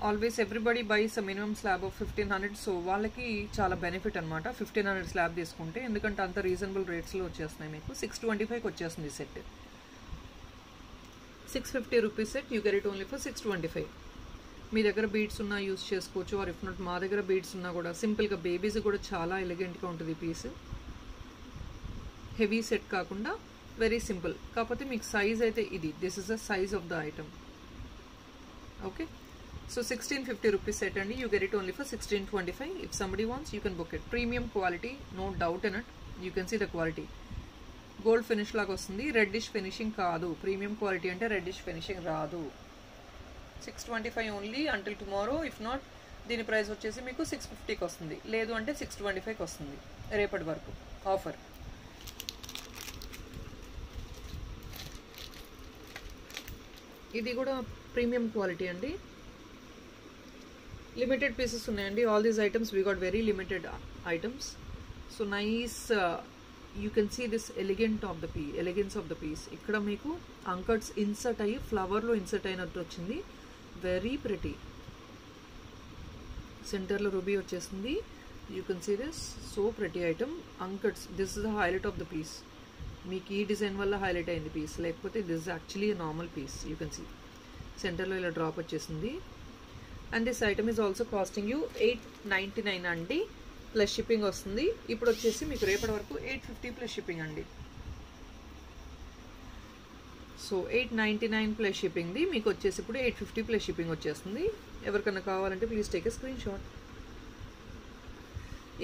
A: Always everybody buys minimum slab of 1500. సో వాళ్ళకి చాలా బెనిఫిట్ అనమాట 1500 స్లాబ్ తీసుకుంటే. ఎందుకంటే అంత రీజనబుల్ రేట్స్లో వచ్చేస్తున్నాయి. మీకు 625కి వచ్చేస్తుంది ఈ set. 650 rupees set. You get it only for 625. మీ దగ్గర బీడ్స్ ఉన్నా యూస్ చేసుకోవచ్చు. ఆర్ ఇఫ్ నాట్ మా దగ్గర బీడ్స్ ఉన్నా కూడా సింపుల్గా బేబీస్ కూడా చాలా ఎలిగెంట్గా ఉంటుంది పీస్. హెవీ సెట్ కాకుండా వెరీ సింపుల్. కాకపోతే మీకు సైజ్ అయితే ఇది. This is the size of the item. Okay, so 1650 rupees set and you get it only for 1625. If somebody wants, you can book it. Premium quality, no doubt in it. You can see the quality. Gold finish laga vastundi. Reddish finishing kaadu. Premium quality ante reddish finishing raadu. 625 only until tomorrow. If not, దీని price వచ్చేసి మీకు 650కి వస్తుంది. లేదు అంటే 625కి వస్తుంది రేపటి వరకు offer. ఇది కూడా ప్రీమియం క్వాలిటీ అండి. లిమిటెడ్ పీసెస్ ఉన్నాయండి. All these items we got very limited items. So nice. You can see this elegance of the piece. ఇక్కడ మీకు అంకట్స్ ఇన్సర్ట్ అయ్యి ఫ్లవర్లో ఇన్సర్ట్ అయినట్టు వచ్చింది. Very pretty. సెంటర్లో రూబీ వచ్చేసింది. You can see this. So pretty item. Uncuts. This is the highlight of the piece. మీకు ఈ డిజైన్ వల్ల హైలైట్ అయింది పీస్. లేకపోతే this is actually normal piece. You can see సెంటర్లో ఇలా డ్రాప్ వచ్చేసింది. And this item is also casting you 899 అండి. Plus shipping వస్తుంది. ఇప్పుడు వచ్చేసి మీకు రేపటి వరకు 850 ప్లస్ షిప్పింగ్ అండి. సో 899 ప్లస్ షిప్పింగ్ది మీకు వచ్చేసి ఇప్పుడు 850 ప్లస్ షిప్పింగ్ వచ్చేస్తుంది. ఎవరికన్నా కావాలంటే please take a screen shot.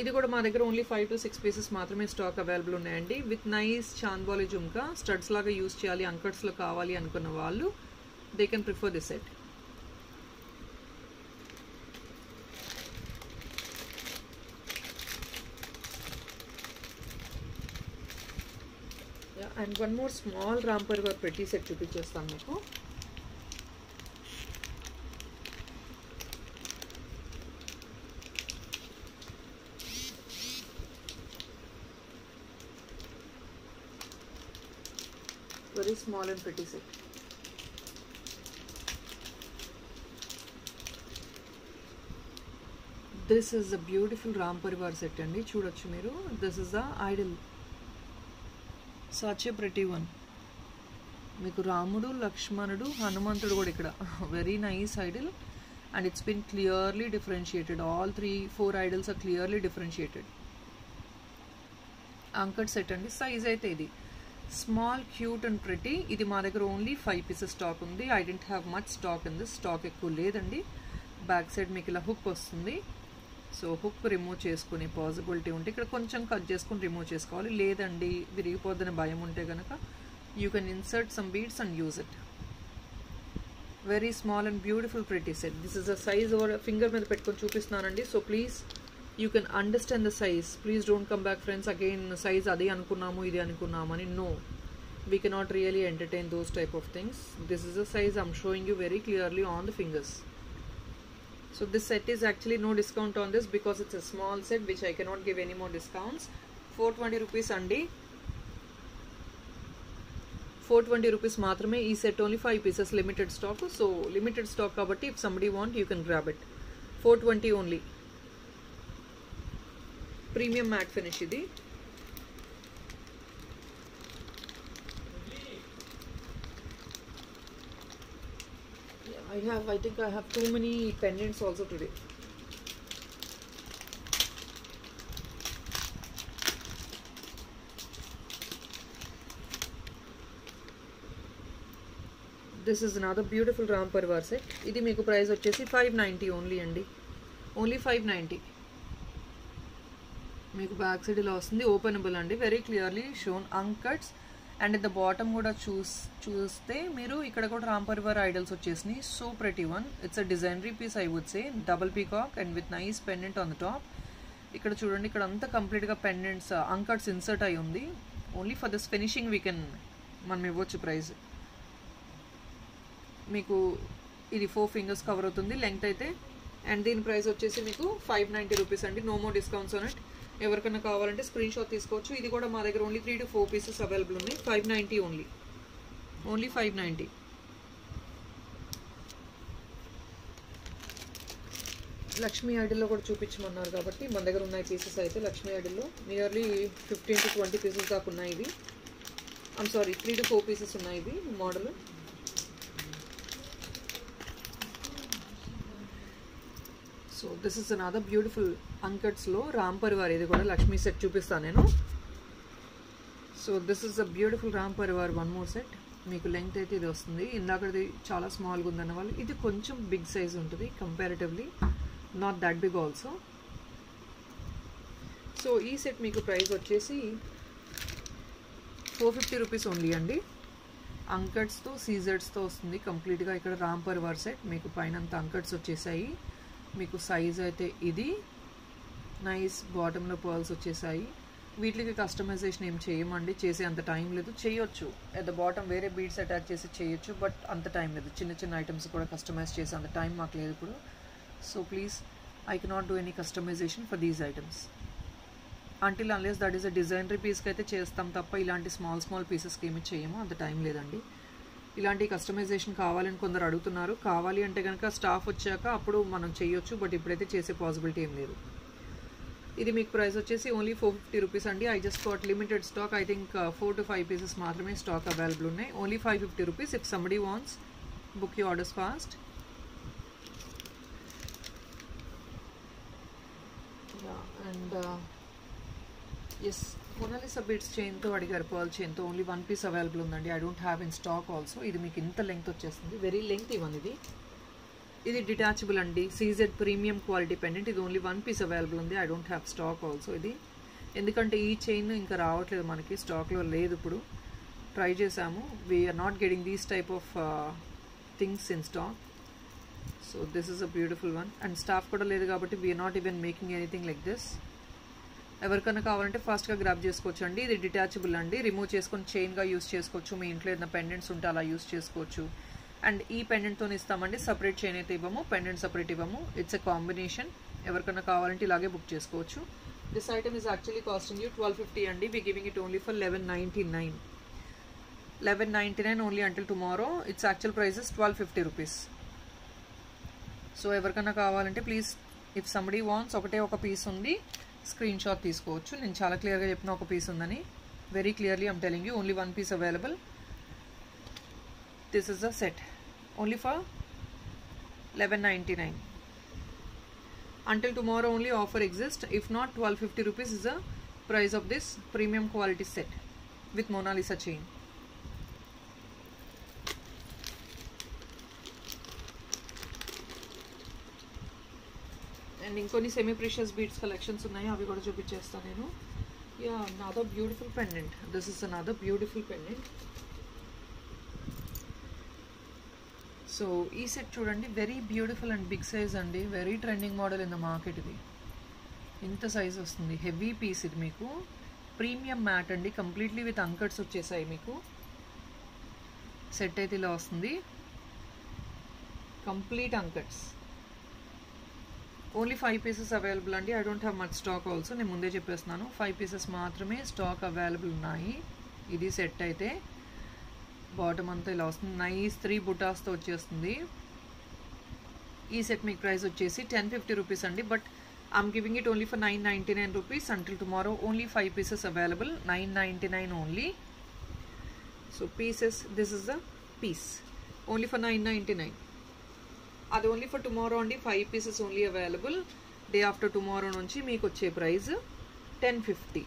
A: ఇది కూడా మా దగ్గర ఓన్లీ 5 to 6 పీసెస్ మాత్రమే స్టాక్ అవైలబుల్ ఉన్నాయండి. With nice chandbali jhumka. Studs లాగా యూస్ చేయాలి, అంకట్స్లో కావాలి అనుకున్న వాళ్ళు they can prefer this set. And one more small రాంపర్ వర్క్ పెట్టి సెట్ చూపించేస్తాను మీకు. వెరీ స్మాల్ అండ్ పెట్టి set. This is the beautiful Ram Parivar set అండి, చూడొచ్చు మీరు. This is the idol, such a pretty one. మీకు రాముడు, లక్ష్మణుడు, హనుమంతుడు కూడా ఇక్కడ. Very nice idol and it's been clearly differentiated. All 3-4 idols are clearly differentiated. Uncut set అండి. సైజ్ అయితే ఇది స్మాల్, క్యూట్ అండ్ ప్రెటీ. ఇది మా దగ్గర ఓన్లీ 5 పీసెస్ స్టాక్ ఉంది. I don't have much stock in this. Stock ఎక్కువ లేదండి. Back side మీకు ఇలా హుక్ వస్తుంది. సో హుక్ రిమూవ్ చేసుకునే పాసిబిలిటీ ఉంటే ఇక్కడ కొంచెం కట్ చేసుకుని రిమూవ్ చేసుకోవాలి. లేదండి విరిగిపోద్దని భయం ఉంటే కనుక you can insert some beads and use it. Very small and beautiful pretty set. This is the size. Finger మీద పెట్టుకొని చూపిస్తున్నానండి. So please you can understand the size. Please don't come back friends again size అదే అనుకున్నాము ఇది అనుకున్నాము అని. No, we cannot really entertain those type of things. This is the size I'm showing you very clearly on the fingers. So this set is actually no discount on this because it's a small set which I cannot give any more discounts. 420 rupees andi. 420 rupees maatrame. Ee set only 5 pieces, limited stock. So limited stock kabatti if somebody want you can grab it. 420 only. Premium matte finish idi. I think I have too many pendants also today. This is another beautiful Ram Parvar set. Idi meeku price vachesi 590 only andi. Only 590. Meeku back side ila vastundi, openable andi. Very clearly shown uncuts. And in the bottom కూడా చూస్తే మీరు ఇక్కడ కూడా Ram Parivar idols వచ్చేసినాయి. So pretty one. It's a designery piece I would say. Double peacock and with nice pendant on the top. ఇక్కడ చూడండి, ఇక్కడ అంతా కంప్లీట్గా పెండెంట్స్ అంకట్స్ ఇన్సర్ట్ అయి ఉంది. Only for this finishing we can మనం ఇవ్వచ్చు ప్రైస్. మీకు ఇది 4 fingers కవర్ అవుతుంది లెంగ్త్ అయితే. అండ్ దీని ప్రైస్ వచ్చేసి మీకు 590 రూపీస్ అండి. No more discounts on it. ఎవరికైనా కావాలంటే స్క్రీన్ షాట్ తీసుకోవచ్చు. ఇది కూడా మా దగ్గర ఓన్లీ 3 to 4 పీసెస్ అవైలబుల్ ఉన్నాయి. 590 ఓన్లీ. ఓన్లీ 590. లక్ష్మీ ఐడల్లో కూడా చూపించమన్నారు కాబట్టి మన దగ్గర ఉన్నాయి పీసెస్ అయితే. లక్ష్మీ ఐడల్లో నియర్లీ 15 to 20 పీసెస్ దాకా ఉన్నాయి. ఇవి ఐమ్ సారీ 3 to 4 పీసెస్ ఉన్నాయి ఇవి model. So this is another beautiful అంకట్స్లో రామ్ పరివార్. ఇది కూడా లక్ష్మీ సెట్ చూపిస్తాను నేను. So this is a beautiful Ram Parivar one more set. మీకు లెంగ్త్ అయితే ఇది వస్తుంది. ఇందాకది చాలా స్మాల్గా ఉందన్న వాళ్ళు ఇది కొంచెం బిగ్ సైజ్ ఉంటుంది comparatively, not that big also. So ఈ సెట్ మీకు ప్రైస్ వచ్చేసి 450 రూపీస్ ఓన్లీ అండి. అంకట్స్తో సీజర్స్తో వస్తుంది కంప్లీట్గా. ఇక్కడ రామ్ పరివార్ సెట్ మీకు పైన అంతా అంకట్స్ వచ్చేసాయి. మీకు సైజ్ అయితే ఇది నైస్. బాటంలో పర్ల్స్ వచ్చేసాయి. వీటికి కస్టమైజేషన్ ఏం చేయమండి, చేసే అంత టైం లేదు. చేయొచ్చు ఎట్ ద బాటమ్ వేరే బీడ్స్ అటాచ్ చేసి చేయొచ్చు, బట్ అంత టైం లేదు. చిన్న చిన్న ఐటమ్స్ కూడా కస్టమైజ్ చేసే అంత టైం మాకు లేదు ఇప్పుడు. So please I cannot do any customisation for these items until unless that is a designery పీస్కి అయితే చేస్తాం తప్ప ఇలాంటి స్మాల్ పీసెస్కి ఏమి చేయము, అంత టైం లేదండి. ఇలాంటి కస్టమైజేషన్ కావాలని కొందరు అడుగుతున్నారు. కావాలి అంటే కనుక స్టాఫ్ వచ్చాక అప్పుడు మనం చేయొచ్చు, బట్ ఇప్పుడైతే చేసే పాసిబిలిటీ ఏం లేదు. ఇది మీకు ప్రైస్ వచ్చేసి ఓన్లీ 450 రూపీస్ అండి. I just got limited stock. I think 4 to 5 pieces మాత్రమే స్టాక్ అవైలబుల్ ఉన్నాయి. Only 550 rupees. If somebody wants book you orders fast. And yes, Mona Lisa beads చైన్తో అడిగారు. పర్ల్ చైన్తో ఓన్లీ 1 పీస్ అవైలబుల్ ఉందండి. I don't have in stock also. ఇది మీకు ఇంత length వచ్చేస్తుంది. వెరీ లెంగ్త్ ఇవన్నీ. ఇది డిటాచబుల్ అండి. CZ premium quality pendant. ఇది ఓన్లీ 1 పీస్ అవైలబుల్ ఉంది. I don't have stock also. ఇది ఎందుకంటే ఈ చైన్ ఇంకా రావట్లేదు మనకి, స్టాక్లో లేదు. ఇప్పుడు ట్రై చేసాము. We're not getting these type of things in stock. So this is a beautiful one. And staff కూడా లేదు కాబట్టి we're not even making anything like this. ఎవరికైనా కావాలంటే ఫాస్ట్గా గ్రాబ్ చేసుకోవచ్చు అండి. ఇది డిటాచబుల్ అండి, రిమూవ్ చేసుకొని చైన్గా యూస్ చేసుకోవచ్చు. మీ ఇంట్లో ఏదైనా పెండెంట్స్ ఉంటే అలా యూస్ చేసుకోవచ్చు. అండ్ ఈ పెండెంట్తో ఇస్తామండి, సపరేట్ చైన్ అయితే ఇవ్వము, పెండెంట్ సపరేట్ ఇవ్వము. It's a combination. ఎవరికైనా కావాలంటే ఇలాగే బుక్ చేసుకోవచ్చు. This item is actually costing you 1250 అండి. We giving it only for 1199. 1199 only until tomorrow. It's actual price is 1250 rupees. So ఎవరికైనా కావాలంటే ప్లీజ్, ఇఫ్ సంబడీ వాంట్స్, ఒకటే ఒక పీస్ ఉంది, స్క్రీన్ షాట్ తీసుకోవచ్చు. నేను చాలా క్లియర్గా చెప్పిన ఒక పీస్ ఉందని. Very clearly I'm telling you, only one piece available. This is the set only for 1199. Until tomorrow only offer exists. If not, 1250 rupees is the price of this premium quality set with Mona Lisa chain. And inkoni semi precious beads collections unnai, avi kuda chupichestanu nenu. Yeah, another beautiful pendant. This is another beautiful pendant. So ఈ set చూడండి, very beautiful and big size అండి. Very trending model in the market. ఇది ఇంత size వస్తుంది, heavy piece. ఇది మీకు premium matte అండి, completely with uncuts వచ్చేసాయి. మీకు సెట్ అయితే ఇలా వస్తుంది, complete uncuts. Only 5 pieces available అండి. I don't have much stock also. నేను ముందే చెప్పేస్తున్నాను, 5 పీసెస్ మాత్రమే స్టాక్ అవైలబుల్ ఉన్నాయి. ఇది సెట్ అయితే బాటమ్ అంతా ఇలా వస్తుంది, నైస్ 3 బుటాస్తో వచ్చేస్తుంది. ఈ సెట్ మీకు ప్రైస్ వచ్చేసి 1050 రూపీస్ అండి. But I'm giving it only for 999 rupees until tomorrow. Only 5 pieces available, 999 only. So pieces, this is the piece only for 999. అది ఓన్లీ ఫర్ టుమారో అండి. 5 pieces only available. Day after tomorrow నుంచి మీకు వచ్చే price 1050.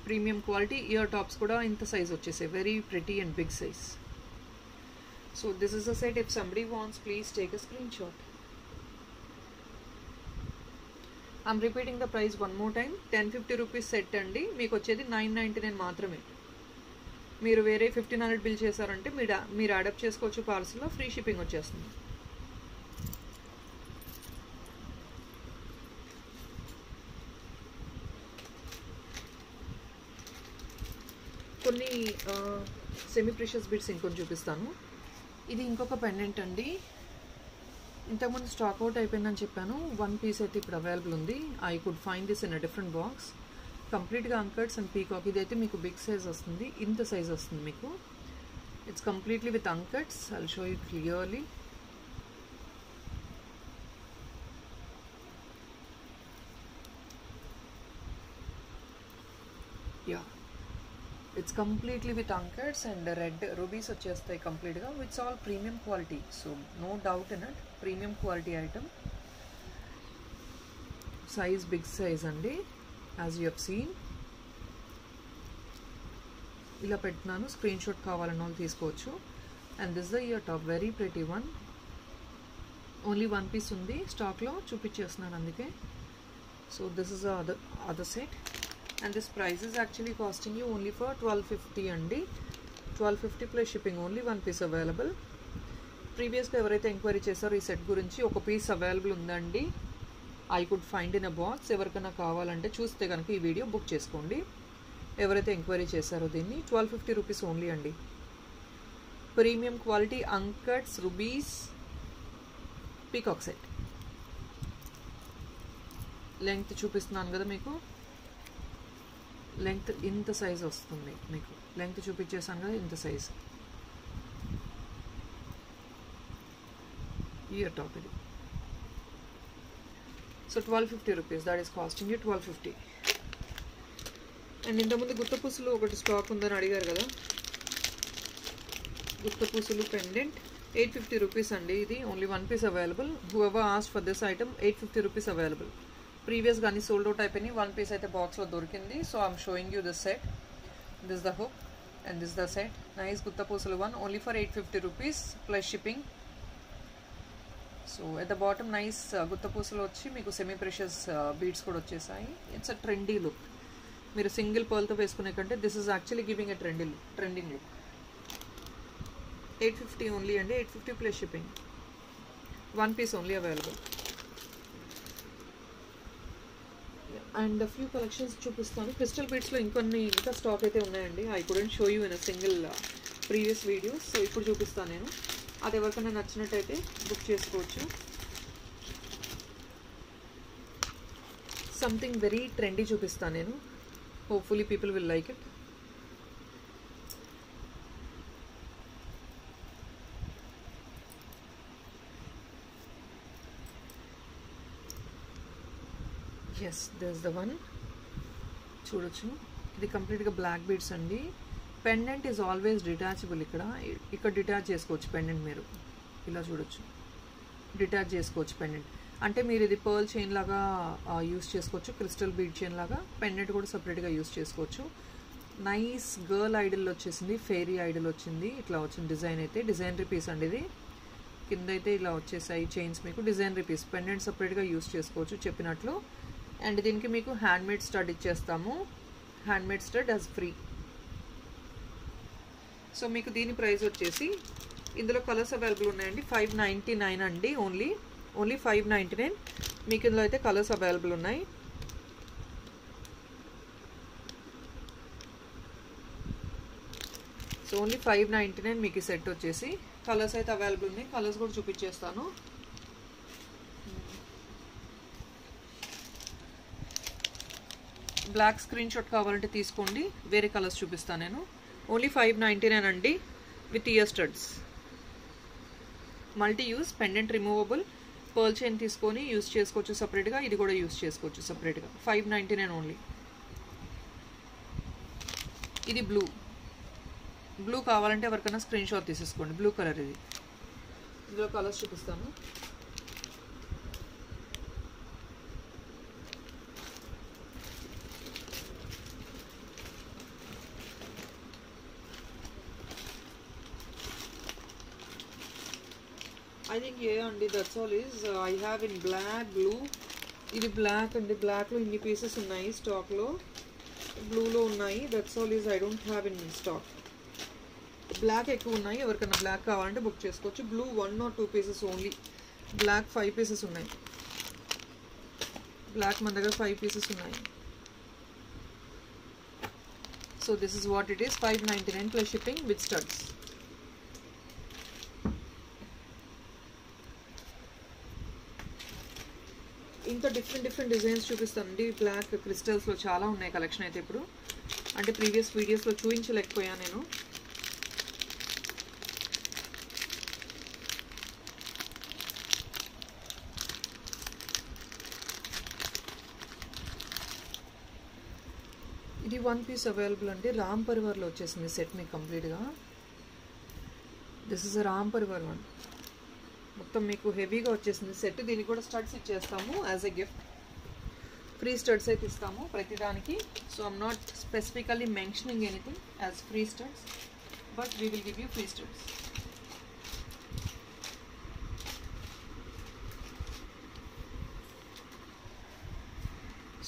A: Premium quality. Ear tops కూడా ఇంత size వచ్చేసాయి, very pretty and big size. So this is a set. If somebody wants, please take a screen shot. I'm repeating the price one more time. 1050 rupees set అండి. మీకు వచ్చేది 999 మాత్రమే. మీరు వేరే 1500 bill చేశారంటే మీరు అడాప్ట్ చేసుకోవచ్చు. పార్సల్లో ఫ్రీ షిప్పింగ్ వచ్చేస్తుంది. కొన్ని సెమీ ప్రెషియస్ బిట్స్ ఇంకొన్ని చూపిస్తాను. ఇది ఇంకొక పెండెంట్ అండి. ఇంతకుముందు స్టాక్ అవుట్ అయిపోయిందని చెప్పాను. 1 పీస్ అయితే ఇప్పుడు అవైలబుల్ ఉంది. I could find this in a different box. కంప్లీట్గా అంకర్స్ అండ్ పీకాక్. ఇదైతే మీకు బిగ్ సైజ్ వస్తుంది, ఇంత సైజ్ వస్తుంది మీకు. It's completely with anchors. I will show you clearly. Yeah, it's completely with anchors and red rubies వచ్చేస్తాయి కంప్లీట్గా. It's all premium quality, so no doubt in it. Premium quality item. Size big size అండి, as you have seen. ఇలా పెట్టినాను, screen shot కావాలన్న వాళ్ళు తీసుకోవచ్చు. And this the ear top, very pretty one. Only 1 piece ఉంది స్టాక్లో, చూపించేస్తున్నాను అందుకే. So this is other set. And this price is actually costing you only for 1250 అండి. 1250 plus shipping. Only 1 piece available. ప్రీవియస్గా ఎవరైతే ఎంక్వైరీ చేశారో ఈ సెట్ గురించి, ఒక పీస్ అవైలబుల్ ఉందండి. I could find in a box. ఎవరికైనా కావాలంటే చూస్తే కనుక ఈ వీడియో బుక్ చేసుకోండి. ఎవరైతే ఎంక్వైరీ చేశారో దీన్ని 1250 రూపీస్ ఓన్లీ అండి. Premium quality అంకట్స్ rubies peacock set. Length చూపిస్తున్నాను కదా మీకు. లెంగ్త్ ఇంత సైజ్ వస్తుంది మీకు. లెంగ్త్ చూపించేసాను కదా, ఇంత సైజ్. ఇయర్ టాప్ ఇది. So 1250 rupees, that is costing you 1250. And ఇంతకుముందు గుత్తపూసలు ఒకటి స్టాక్ ఉందని అడిగారు కదా, గుత్తపూసలు పెండెంట్ 850 రూపీస్ అండి. ఇది only 1 piece available. Whoever asked for this item, 850 rupees available. Previous కానీ సోల్డ్ అవుట్ అయిపోయినాయి. 1 పీస్ అయితే బాక్స్లో దొరికింది. So I'm showing you this set. This the hook and this the set. Nice గుత్తపూసలు one, only for 850 rupees plus shipping. So at the bottom nice గుత్తపూసలు వచ్చి మీకు semi precious beads కూడా వచ్చేసాయి. It's a trendy look. మీరు single పర్ల్తో వేసుకునే కంటే this is actually giving a trending look. 850 only అండి. 850 plus shipping. 1 piece only available. And few collections చూపిస్తాను. క్రిస్టల్ బీడ్స్లో ఇంకా స్టాక్ అయితే ఉన్నాయండి. I couldn't show you in a single previous videos. So ఇప్పుడు చూపిస్తాను నేను. అది ఎవరికైనా నచ్చినట్టయితే బుక్ చేసుకోవచ్చు. సంథింగ్ వెరీ ట్రెండీ చూపిస్తాను నేను. Hopefully people will like it. Yes this the one. చూడొచ్చు, ఇది కంప్లీట్గా బ్లాక్ బీడ్స్ అండి. Pendant is always detachable. ఇక్కడ డిటాచ్ చేసుకోవచ్చు పెండెంట్. మీరు ఇలా చూడొచ్చు, డిటాచ్ చేసుకోవచ్చు పెండెంట్. అంటే మీరు ఇది పర్ల్ చైన్ లాగా యూస్ చేసుకోవచ్చు, క్రిస్టల్ బీడ్ చైన్ లాగా. పెండెంట్ కూడా సపరేట్గా యూస్ చేసుకోవచ్చు. నైస్ గర్ల్ ఐడల్ వచ్చేసింది, ఫెయిరీ ఐడల్ వచ్చింది. ఇట్లా వచ్చింది డిజైన్ అయితే. డిజైనరీ పీస్ అండి ఇది. కింద అయితే ఇలా వచ్చేసాయి చైన్స్ మీకు. డిజైనరీ పీస్, పెండెంట్ సపరేట్గా యూస్ చేసుకోవచ్చు చెప్పినట్లు. అండ్ దీనికి మీకు హ్యాండ్మేడ్ స్టడ్ ఇచ్చేస్తాము. Handmade stud as free. So మీకు దీని ప్రైస్ వచ్చేసి, ఇందులో కలర్స్ అవైలబుల్ ఉన్నాయండి. 599 అండి. ఓన్లీ 599. మీకు ఇందులో అయితే కలర్స్ అవైలబుల్ ఉన్నాయి. సో ఓన్లీ 599 మీకు ఈ సెట్ వచ్చేసి. కలర్స్ అయితే అవైలబుల్ ఉన్నాయి. కలర్స్ కూడా చూపించేస్తాను. బ్లాక్ స్క్రీన్ షాట్ కావాలంటే తీసుకోండి, వేరే కలర్స్ చూపిస్తాను నేను. ఓన్లీ 599 అండి with ear studs. Multi use, pendant removable, pearl chain తీసుకొని యూస్ చేసుకోవచ్చు సపరేట్గా. ఇది కూడా యూస్ చేసుకోవచ్చు సపరేట్గా. 599 ఓన్లీ. ఇది బ్లూ కావాలంటే ఎవరికైనా స్క్రీన్ షాట్ తీసేసుకోండి. బ్లూ కలర్ ఇది. ఇందులో కలర్స్ చూపిస్తాను. I think yeah అండి, that's all is I have in black, blue. ఇది బ్లాక్ అండి. బ్లాక్లో ఇన్ని పీసెస్ ఉన్నాయి స్టాక్లో. బ్లూలో ఉన్నాయి. That's all is I don't have in stock. Black ఎక్కువ ఉన్నాయి. ఎవరికైనా బ్లాక్ కావాలంటే బుక్ చేసుకోవచ్చు. Blue 1 or 2 pieces only. Black 5 pieces ఉన్నాయి. బ్లాక్ మన దగ్గర 5 పీసెస్ ఉన్నాయి. So this is what it is. 599 plus shipping with studs. ఇంకా డిఫరెంట్ డిజైన్స్ చూపిస్తానండి. బ్లాక్ క్రిస్టల్స్లో చాలా ఉన్నాయి కలెక్షన్ అయితే ఇప్పుడు. అంటే ప్రీవియస్ వీడియోస్లో చూపించలేకపోయాను నేను. ఇది 1 పీస్ అవైలబుల్ అండి. రామ్ పరివార్లో వచ్చేసింది సెట్ మీకు కంప్లీట్గా. This is a Ram Parivar one. మొత్తం మీకు హెవీగా వచ్చేసింది సెట్. దీనికి కూడా స్టడ్స్ ఇచ్చేస్తాము as a gift. Free studs అయితే ఇస్తాము ప్రతిదానికి. So I'm not specifically mentioning anything as free studs, but we will give you free studs.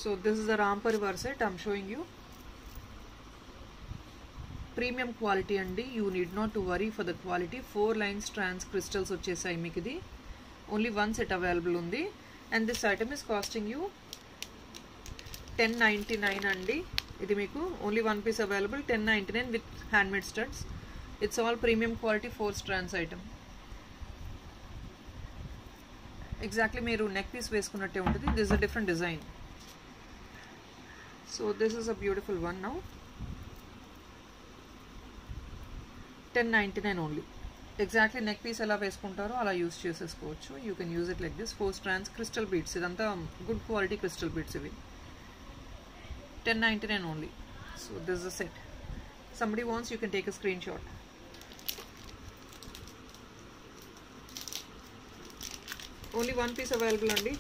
A: So this is the Ram Parivar set I'm showing you. Premium quality అండి. You need not to worry for the quality. 4 lines trans crystals వచ్చేసాయి మీకు. ఇది only 1 set available ఉంది. And this item is costing you 1099 అండి. ఇది మీకు only 1 piece available. 1099 with handmade studs. It's all premium quality 4 strands item. Exactly మీరు neck piece వేసుకున్నట్టే ఉంటుంది. This is a different design. So this is a beautiful one now. 1099 only. Exactly neck piece ఎలా వేసుకుంటారో అలా use చేసేసుకోవచ్చు. You can use it like this. 4 strands crystal beads. ఇదంతా good quality crystal beads ఇవి. 1099 only. So this is a set. somebody wants, you can take a screenshot. Only 1 piece available andi.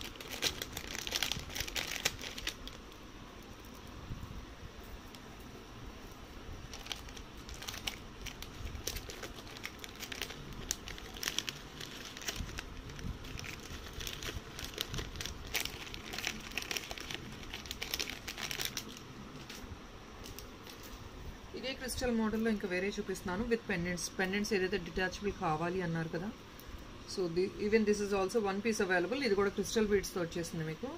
A: ఇదే crystal మోడల్లో ఇంకా వేరే చూపిస్తున్నాను with pendants ఏదైతే detachable కావాలి అన్నారు కదా. So even this is also 1 piece available. ఇది కూడా క్రిస్టల్ బీడ్స్తో వచ్చేసింది మీకు.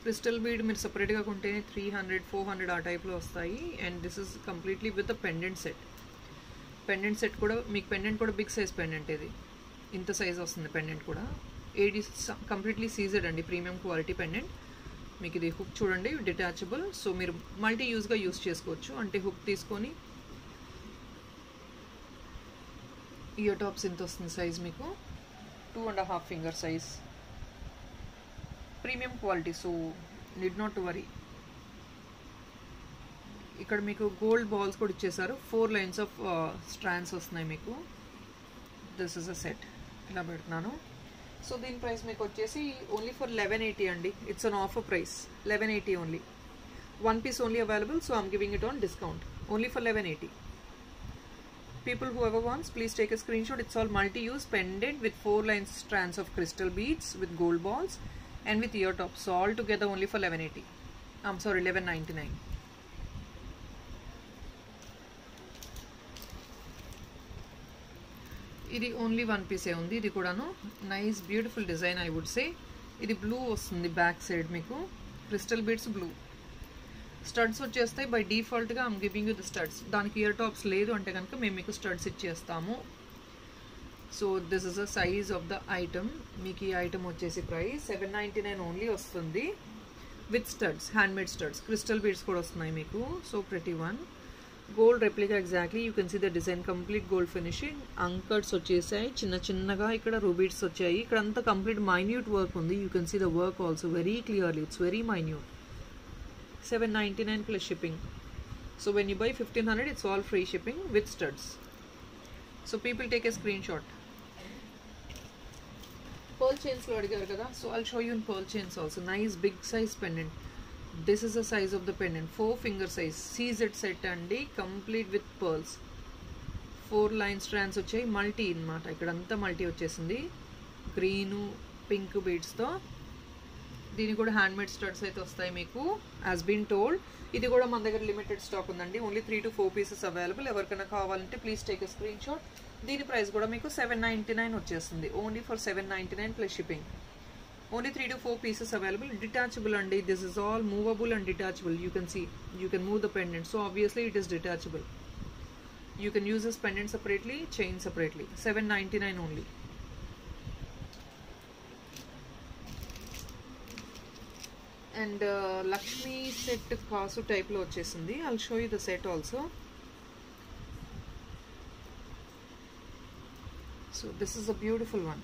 A: క్రిస్టల్ బీడ్ మీరు సపరేట్గా కొంటేనే 300 400 ఆ టైప్లో వస్తాయి. And this is completely with a pendant set. Pendant set కూడా మీకు పెండెంట్ కూడా బిగ్ సైజ్ పెండెంట్ ఇది, ఇంత సైజ్ వస్తుంది పెండెంట్ కూడా. ఏడి కంప్లీట్లీ సీజెడ్ అండి, ప్రీమియం క్వాలిటీ పెండెంట్. మీకు ఇది హుక్ చూడండి డిటాచబుల్, సో మీరు మల్టీ యూజ్గా యూజ్ చేసుకోవచ్చు. అంటే హుక్ తీసుకొని ఇయర్ టాప్స్ ఇంత వస్తుంది సైజ్ మీకు, 2.5 finger size, premium quality. So need not to worry. ఇక్కడ మీకు గోల్డ్ బాల్స్ కూడా ఇచ్చేసారు, 4 లైన్స్ ఆఫ్ స్ట్రాండ్స్ వస్తున్నాయి మీకు. దిస్ ఇస్ అ సెట్, ఇలా పెడుతున్నాను. సో దీని ప్రైస్ మీకు వచ్చేసి ఓన్లీ ఫర్ 1180 అండి. It's an offer price, 1180 only. 1 piece only available, so I'm giving it on discount only for 1180. People whoever wants, please take a screenshot. It's all multi-use pendant with 4 lines strands of crystal beads with gold balls and with ear tops. So all together only for 1180. I'm sorry, 1199. ఇది only 1 piece ఏ ఉంది. ఇది కూడాను nice beautiful design I would say. ఇది blue వస్తుంది back side మీకు, crystal beads blue. Studs వచ్చేస్తాయి by డిఫాల్ట్గా. I'm giving you the studs. దానికి ఇయర్ టాప్స్ లేదు అంటే కనుక మేము మీకు స్టడ్స్ ఇచ్చేస్తాము. So this is a size of the item. మీకు ఈ ఐటమ్ వచ్చేసి ప్రైస్ 799 ఓన్లీ వస్తుంది with studs, handmade studs. Crystal beads కూడా వస్తున్నాయి మీకు. So pretty one. Gold replica exactly, you can see the design, complete gold finishing. Anchors వచ్చేసాయి చిన్న చిన్నగా, ఇక్కడ రూబీడ్స్ వచ్చాయి. ఇక్కడ అంతా కంప్లీట్ మైన్యూట్ వర్క్ ఉంది. You can see the work also very clearly, it's very minute. 799 plus shipping. So when you buy 1500, it's all free shipping with studs. So people take a screenshot. Pearl chains lo adigaru kada, so I'll show you in pearl chains also. Nice big size pendant. This is the size of the pendant, 4 finger size, CZ set andi, complete with pearls. 4 line strands వచ్చాయి, multi అన్నమాట. ఇక్కడ అంతా multi వచ్చేసింది, green pink beads తో. దీని కూడా handmade studs అయితే వస్తాయి మీకు, యాజ్ బీన్ టోల్డ్. ఇది కూడా మన దగ్గర లిమిటెడ్ స్టాక్ ఉందండి, ఓన్లీ 3 to 4 పీసెస్ అవైలబుల్. ఎవరికైనా కావాలంటే please take a screen shot. దీని ప్రైస్ కూడా మీకు 799 వచ్చేస్తుంది, only for 799 plus shipping. Only 3 to 4 pieces available. Detachable అండి, this is all movable and detachable. You can see, you can move the pendant. So obviously it is detachable. You can use this pendant separately, chain separately. 799 only. And Lakshmi set కాసు టైప్లో వచ్చేసింది. I'll show you the set also. So this is a beautiful one,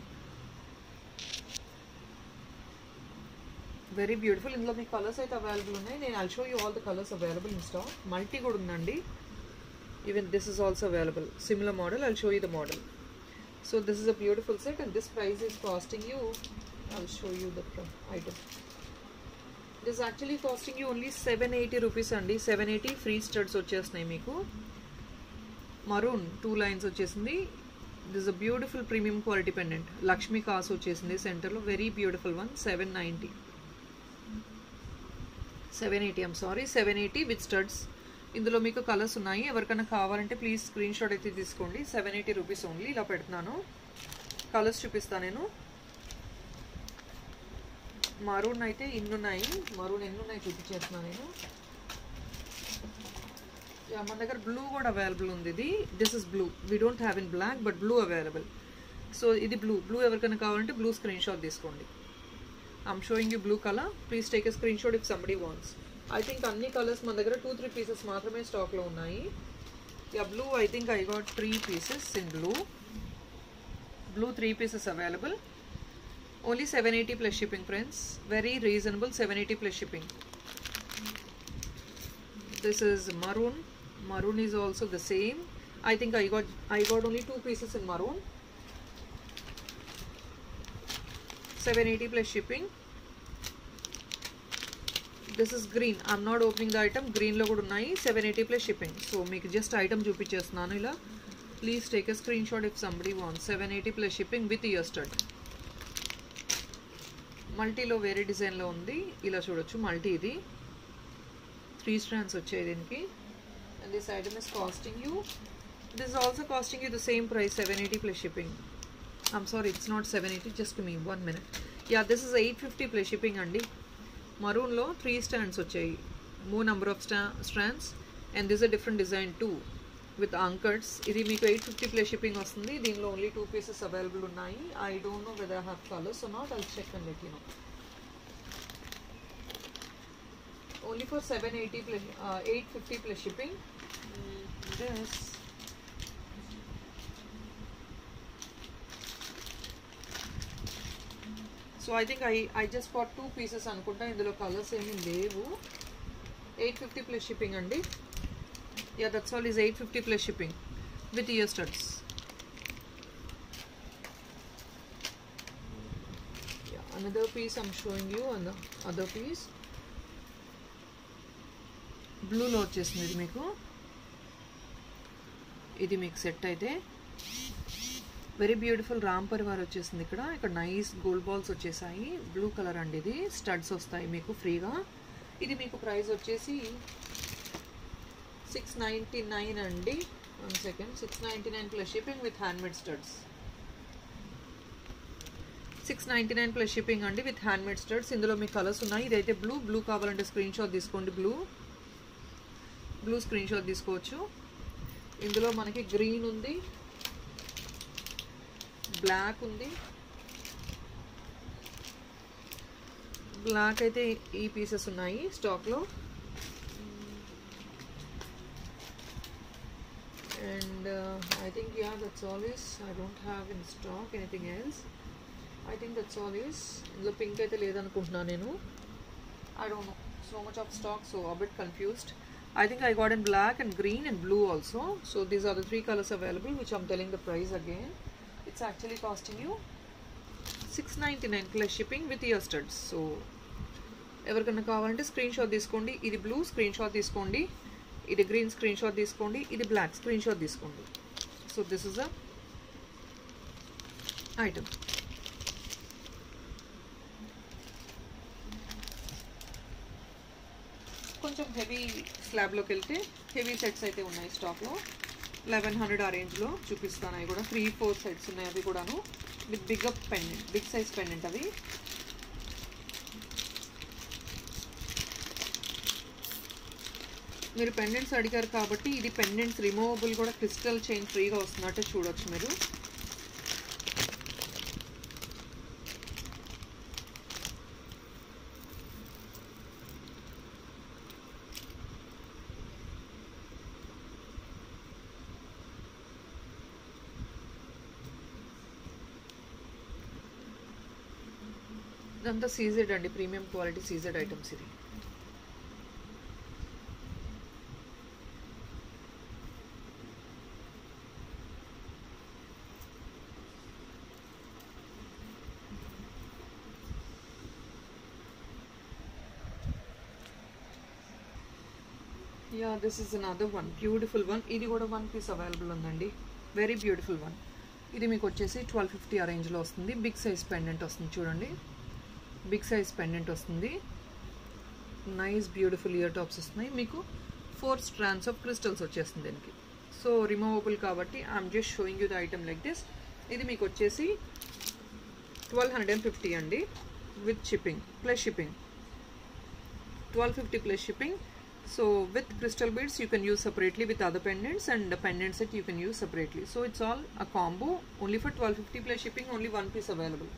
A: very beautiful. ఇందులో మీకు colours అయితే available ఉన్నాయి. నేను I'll show you all the colours available in stock. Multi కూడా ఉందండి. Even this is also available, similar model. I'll show you the model. So this is a beautiful set and this price is costing you, I'll show you the item. It is actually costing you only 780 rupees అండి. 780 free studs వచ్చేస్తున్నాయి మీకు. Maroon 2 lines వచ్చేసింది. This a beautiful premium quality pendant. Lakshmi కాసు వచ్చేసింది సెంటర్లో, very beautiful one. 790, 780, I'm sorry, 780 with studs. ఇందులో మీకు colours ఉన్నాయి. ఎవరికైనా కావాలంటే ప్లీజ్ స్క్రీన్ షాట్ అయితే తీసుకోండి. 780 రూపీస్ ఓన్లీ. ఇలా పెడుతున్నాను, కలర్స్ చూపిస్తాను నేను. మరూన్ అయితే ఇన్నున్నాయి, మరూన్ ఎన్నున్నాయి చూపించేస్తున్నాను నేను. మన దగ్గర బ్లూ కూడా అవైలబుల్ ఉంది. ఇది this is blue, we don't have in black but blue available. So ఇది బ్లూ. బ్లూ ఎవరికైనా కావాలంటే బ్లూ స్క్రీన్ షాట్ తీసుకోండి. I'm showing you blue colour. Please take a screen shot if somebody wants. I think అన్ని colours మన దగ్గర 2-3 pieces మాత్రమే స్టాక్లో ఉన్నాయి. Yeah blue, I think I got 3 pieces in blue. Blue 3 pieces available. Only 780 plus shipping, friends. Very reasonable, 780 plus shipping. This is maroon. Maroon is also the same. I think I got only 2 pieces in maroon. 780 plus shipping. This is green. I'm not opening the item. Green lo kuda unnai. 780 plus shipping. So meeku just item chupichestunanu ila. Please take a screenshot if somebody wants. 780 plus shipping with ear stud. మల్టీలో వేరే డిజైన్లో ఉంది, ఇలా చూడొచ్చు. Multi ఇది 3 strands వచ్చాయి దీనికి. And this item is costing you, this also casting you the same price, 780 plus shipping. I'm sorry, it's not 780, just me 1 minute. Yeah this is 850 plus shipping అండి. మరూన్లో 3 stands వచ్చాయి, more number of strands, and this is a different design too with anchors. ఇది మీకు 850 plus shipping వస్తుంది. దీనిలో only 2 pieces available ఉన్నాయి. I don't know whether I have colors or not. I'll check and let you know. Only for 780 plus 850 plus shipping. This so I think I just bought 2 pieces అనుకుంటా. ఇందులో colours ఏమీ లేవు. 850 plus shipping అండి. Yeah, that's all is 850 plus shipping with ear studs. Yeah, another piece I'm showing you, and the other piece blue లో వచ్చేసింది. ఇది మీకు set అయితే వెరీ బ్యూటిఫుల్ రామ్ పరివార్ వచ్చేసింది. ఇక్కడ నైస్ గోల్డ్ బాల్స్ వచ్చేసాయి. బ్లూ కలర్ అండి. ఇది స్టడ్స్ వస్తాయి మీకు ఫ్రీగా. ఇది మీకు ప్రైస్ వచ్చేసి 699 అండి. 1 second, 699 plus shipping with handmade studs. 699 plus shipping అండి with handmade studs. ఇందులో మీకు కలర్స్ ఉన్నాయి. ఇదైతే బ్లూ కావాలంటే స్క్రీన్ షాట్ తీసుకోండి. బ్లూ స్క్రీన్ షాట్ తీసుకోవచ్చు. ఇందులో మనకి గ్రీన్ ఉంది, బ్లాక్ ఉంది. బ్లాక్ అయితే ఈ పీసెస్ ఉన్నాయి స్టాక్లో. And I think yeah, that's all is. I don't have in stock anything else. I think that's all is. ఇందులో పింక్ అయితే లేదనుకుంటున్నా నేను. I don't know, so much of stock, so a bit confused. I think I got in black and green and blue also. So these are the 3 colors available, which I'm telling the price again. It's actually costing you 699 plus shipping with ear studs. So ఎవరికైనా కావాలంటే screen shot తీసుకోండి. ఇది blue screen shot తీసుకోండి, ఇది green screen shot తీసుకోండి, ఇది black screen shot తీసుకోండి. So this is a item. కొంచెం హెవీ స్లాబ్లోకి వెళ్తే హెవీ సెట్స్ అయితే ఉన్నాయి స్టాక్లో. 1100 ఆ రేంజ్లో చూపిస్తాను. అవి కూడా 3-4 సెట్స్ ఉన్నాయి. అవి కూడాను విత్ బిగ్ సైజ్ పెండెంట్. అవి మీరు పెండెంట్స్ అడిగారు కాబట్టి ఇది పెండెంట్స్ రిమూవబుల్ కూడా, క్రిస్టల్ చైన్ ఫ్రీగా వస్తున్నట్టు చూడొచ్చు మీరు. ఇదంతా సీజెడ్ అండి, ప్రీమియం క్వాలిటీ సీజెడ్ ఐటమ్స్. ఇది this is another one, beautiful one. ఇది కూడా 1 piece అవైలబుల్ ఉందండి. Very beautiful one. ఇది మీకు వచ్చేసి 1250 ఆ రేంజ్లో వస్తుంది. బిగ్ సైజ్ పెండెంట్ వస్తుంది చూడండి. బిగ్ సైజ్ పెండెంట్ వస్తుంది. నైస్ బ్యూటిఫుల్ ఇయర్ టాప్స్ వస్తున్నాయి. మీకు 4 strands ఆఫ్ క్రిస్టల్స్ వచ్చేస్తుంది దీనికి. సో రిమూవబుల్ కాబట్టి I'm just showing you the item like this. ఇది మీకు వచ్చేసి 1250 అండి with shipping plus shipping. 1250 plus shipping. So with crystal beads you can use separately with other pendants, and the pendant set you can use separately. So it's all a combo. Only for 1250 plus shipping, only 1 piece available.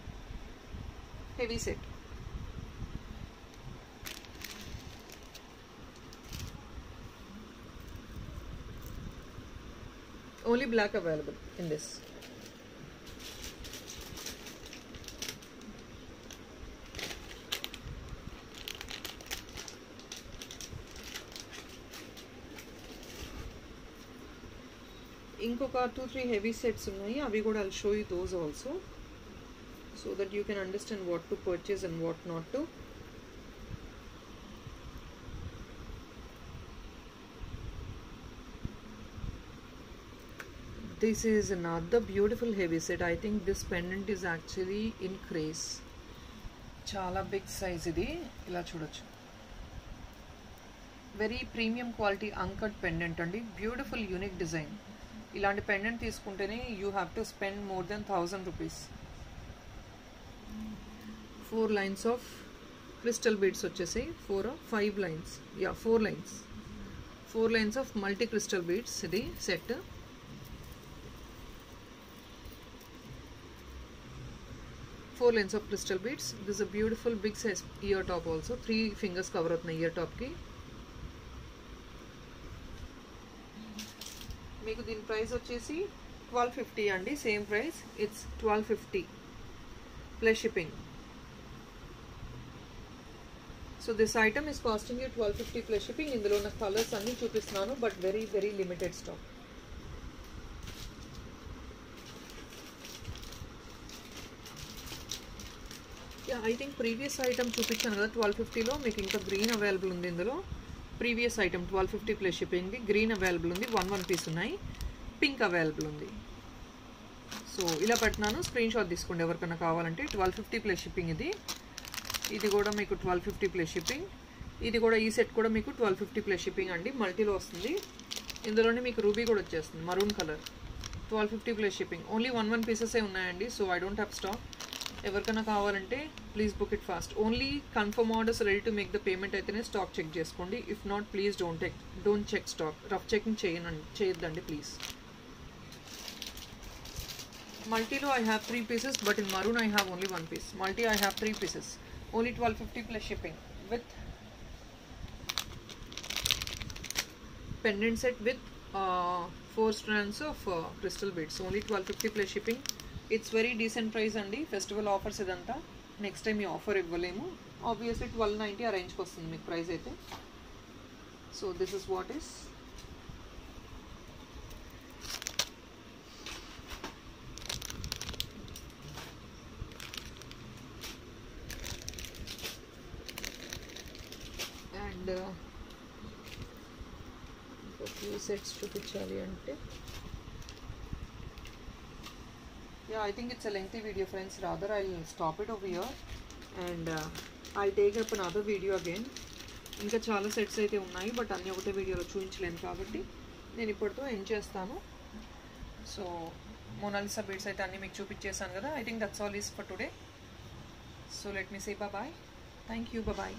A: Heavy set. Only black available in this. ఇంకొక 2-3 heavy sets ఉన్నాయి. అవి కూడా I'll show you those also, so that you can understand what to purchase and what not to. This is another beautiful heavy set. I think this pendant is actually in craze. చాలా big size. ఇది ఇలా చూడొచ్చు. Very premium quality uncut pendant అండి. Beautiful unique design. ఇలాంటి pendant తీసుకుంటేనే you have to spend more than 1000 rupees. 4 lines of crystal beads వచ్చేసి 5 lines, 4 lines, 4 lines of multi crystal beads. ఇది set. Four lines of crystal beads. This is a beautiful big size ear top also. 3 fingers cover అవుతున్నాయి ear top కి. మీకు దీని price వచ్చేసి 1250 అండి. Same price, it's 1250 plus shipping. So this item is costing you 1250 plus shipping. ఇందులో ఉన్న colours అన్ని చూపిస్తున్నాను, but very very limited stock. I think previous item చూపించాను కదా 1250లో, మీకు ఇంకా గ్రీన్ అవైలబుల్ ఉంది ఇందులో. ప్రీవియస్ ఐటమ్ 1250 ప్లస్ షిప్పింగ్ది గ్రీన్ అవైలబుల్ ఉంది, 1 పీస్ ఉన్నాయి. పింక్ అవైలబుల్ ఉంది. సో ఇలా పెట్టినాను, స్క్రీన్ షాట్ తీసుకోండి ఎవరికైనా కావాలంటే. 1250 ప్లస్ షిప్పింగ్ ఇది. ఇది కూడా మీకు 1250 ప్లస్ షిప్పింగ్. ఇది కూడా, ఈ సెట్ కూడా మీకు 1250 ప్లస్ షిప్పింగ్ అండి. మల్టీలో వస్తుంది. ఇందులోనే మీకు రూబీ కూడా వచ్చేస్తుంది, maroon colour. 1250 plus shipping. Only 1 పీసెసే ఉన్నాయండి. So I don't have stock. ఎవరికైనా కావాలంటే please book it fast. Only confirm orders ready to make the payment అయితేనే స్టాక్ చెక్ చేసుకోండి. If not please don't check stock. Rough checking చేయొద్దండి please. మల్టీలో I have 3 pieces, but in maroon I have only 1 piece. Multi I have 3 pieces. Only 1250 plus shipping with pendant set with 4 strands of crystal beads. Only 1250 plus shipping. It's very decent price andi. Festival offers idanta. Next time ee offer ivvalemu. Obviously 1290 ఆ range కి వస్తుంది మీకు price అయితే. So this is what is. And few sets చూపించాలి అంటే, yeah, I think it's a lengthy video friends. Rather I'll stop it over here and I'll take up another video again. ఇంకా చాలా sets అయితే ఉన్నాయి, but అన్నీ ఒకటే వీడియోలో చూపించలేను కాబట్టి నేను ఇప్పటితో ఎండ్ చేస్తాను. సో మోనాలిసా బీడ్స్ అయితే అన్నీ మీకు చూపించేసాను కదా. I think that's all is for today. So let me say bye bye. Thank you. Bye bye.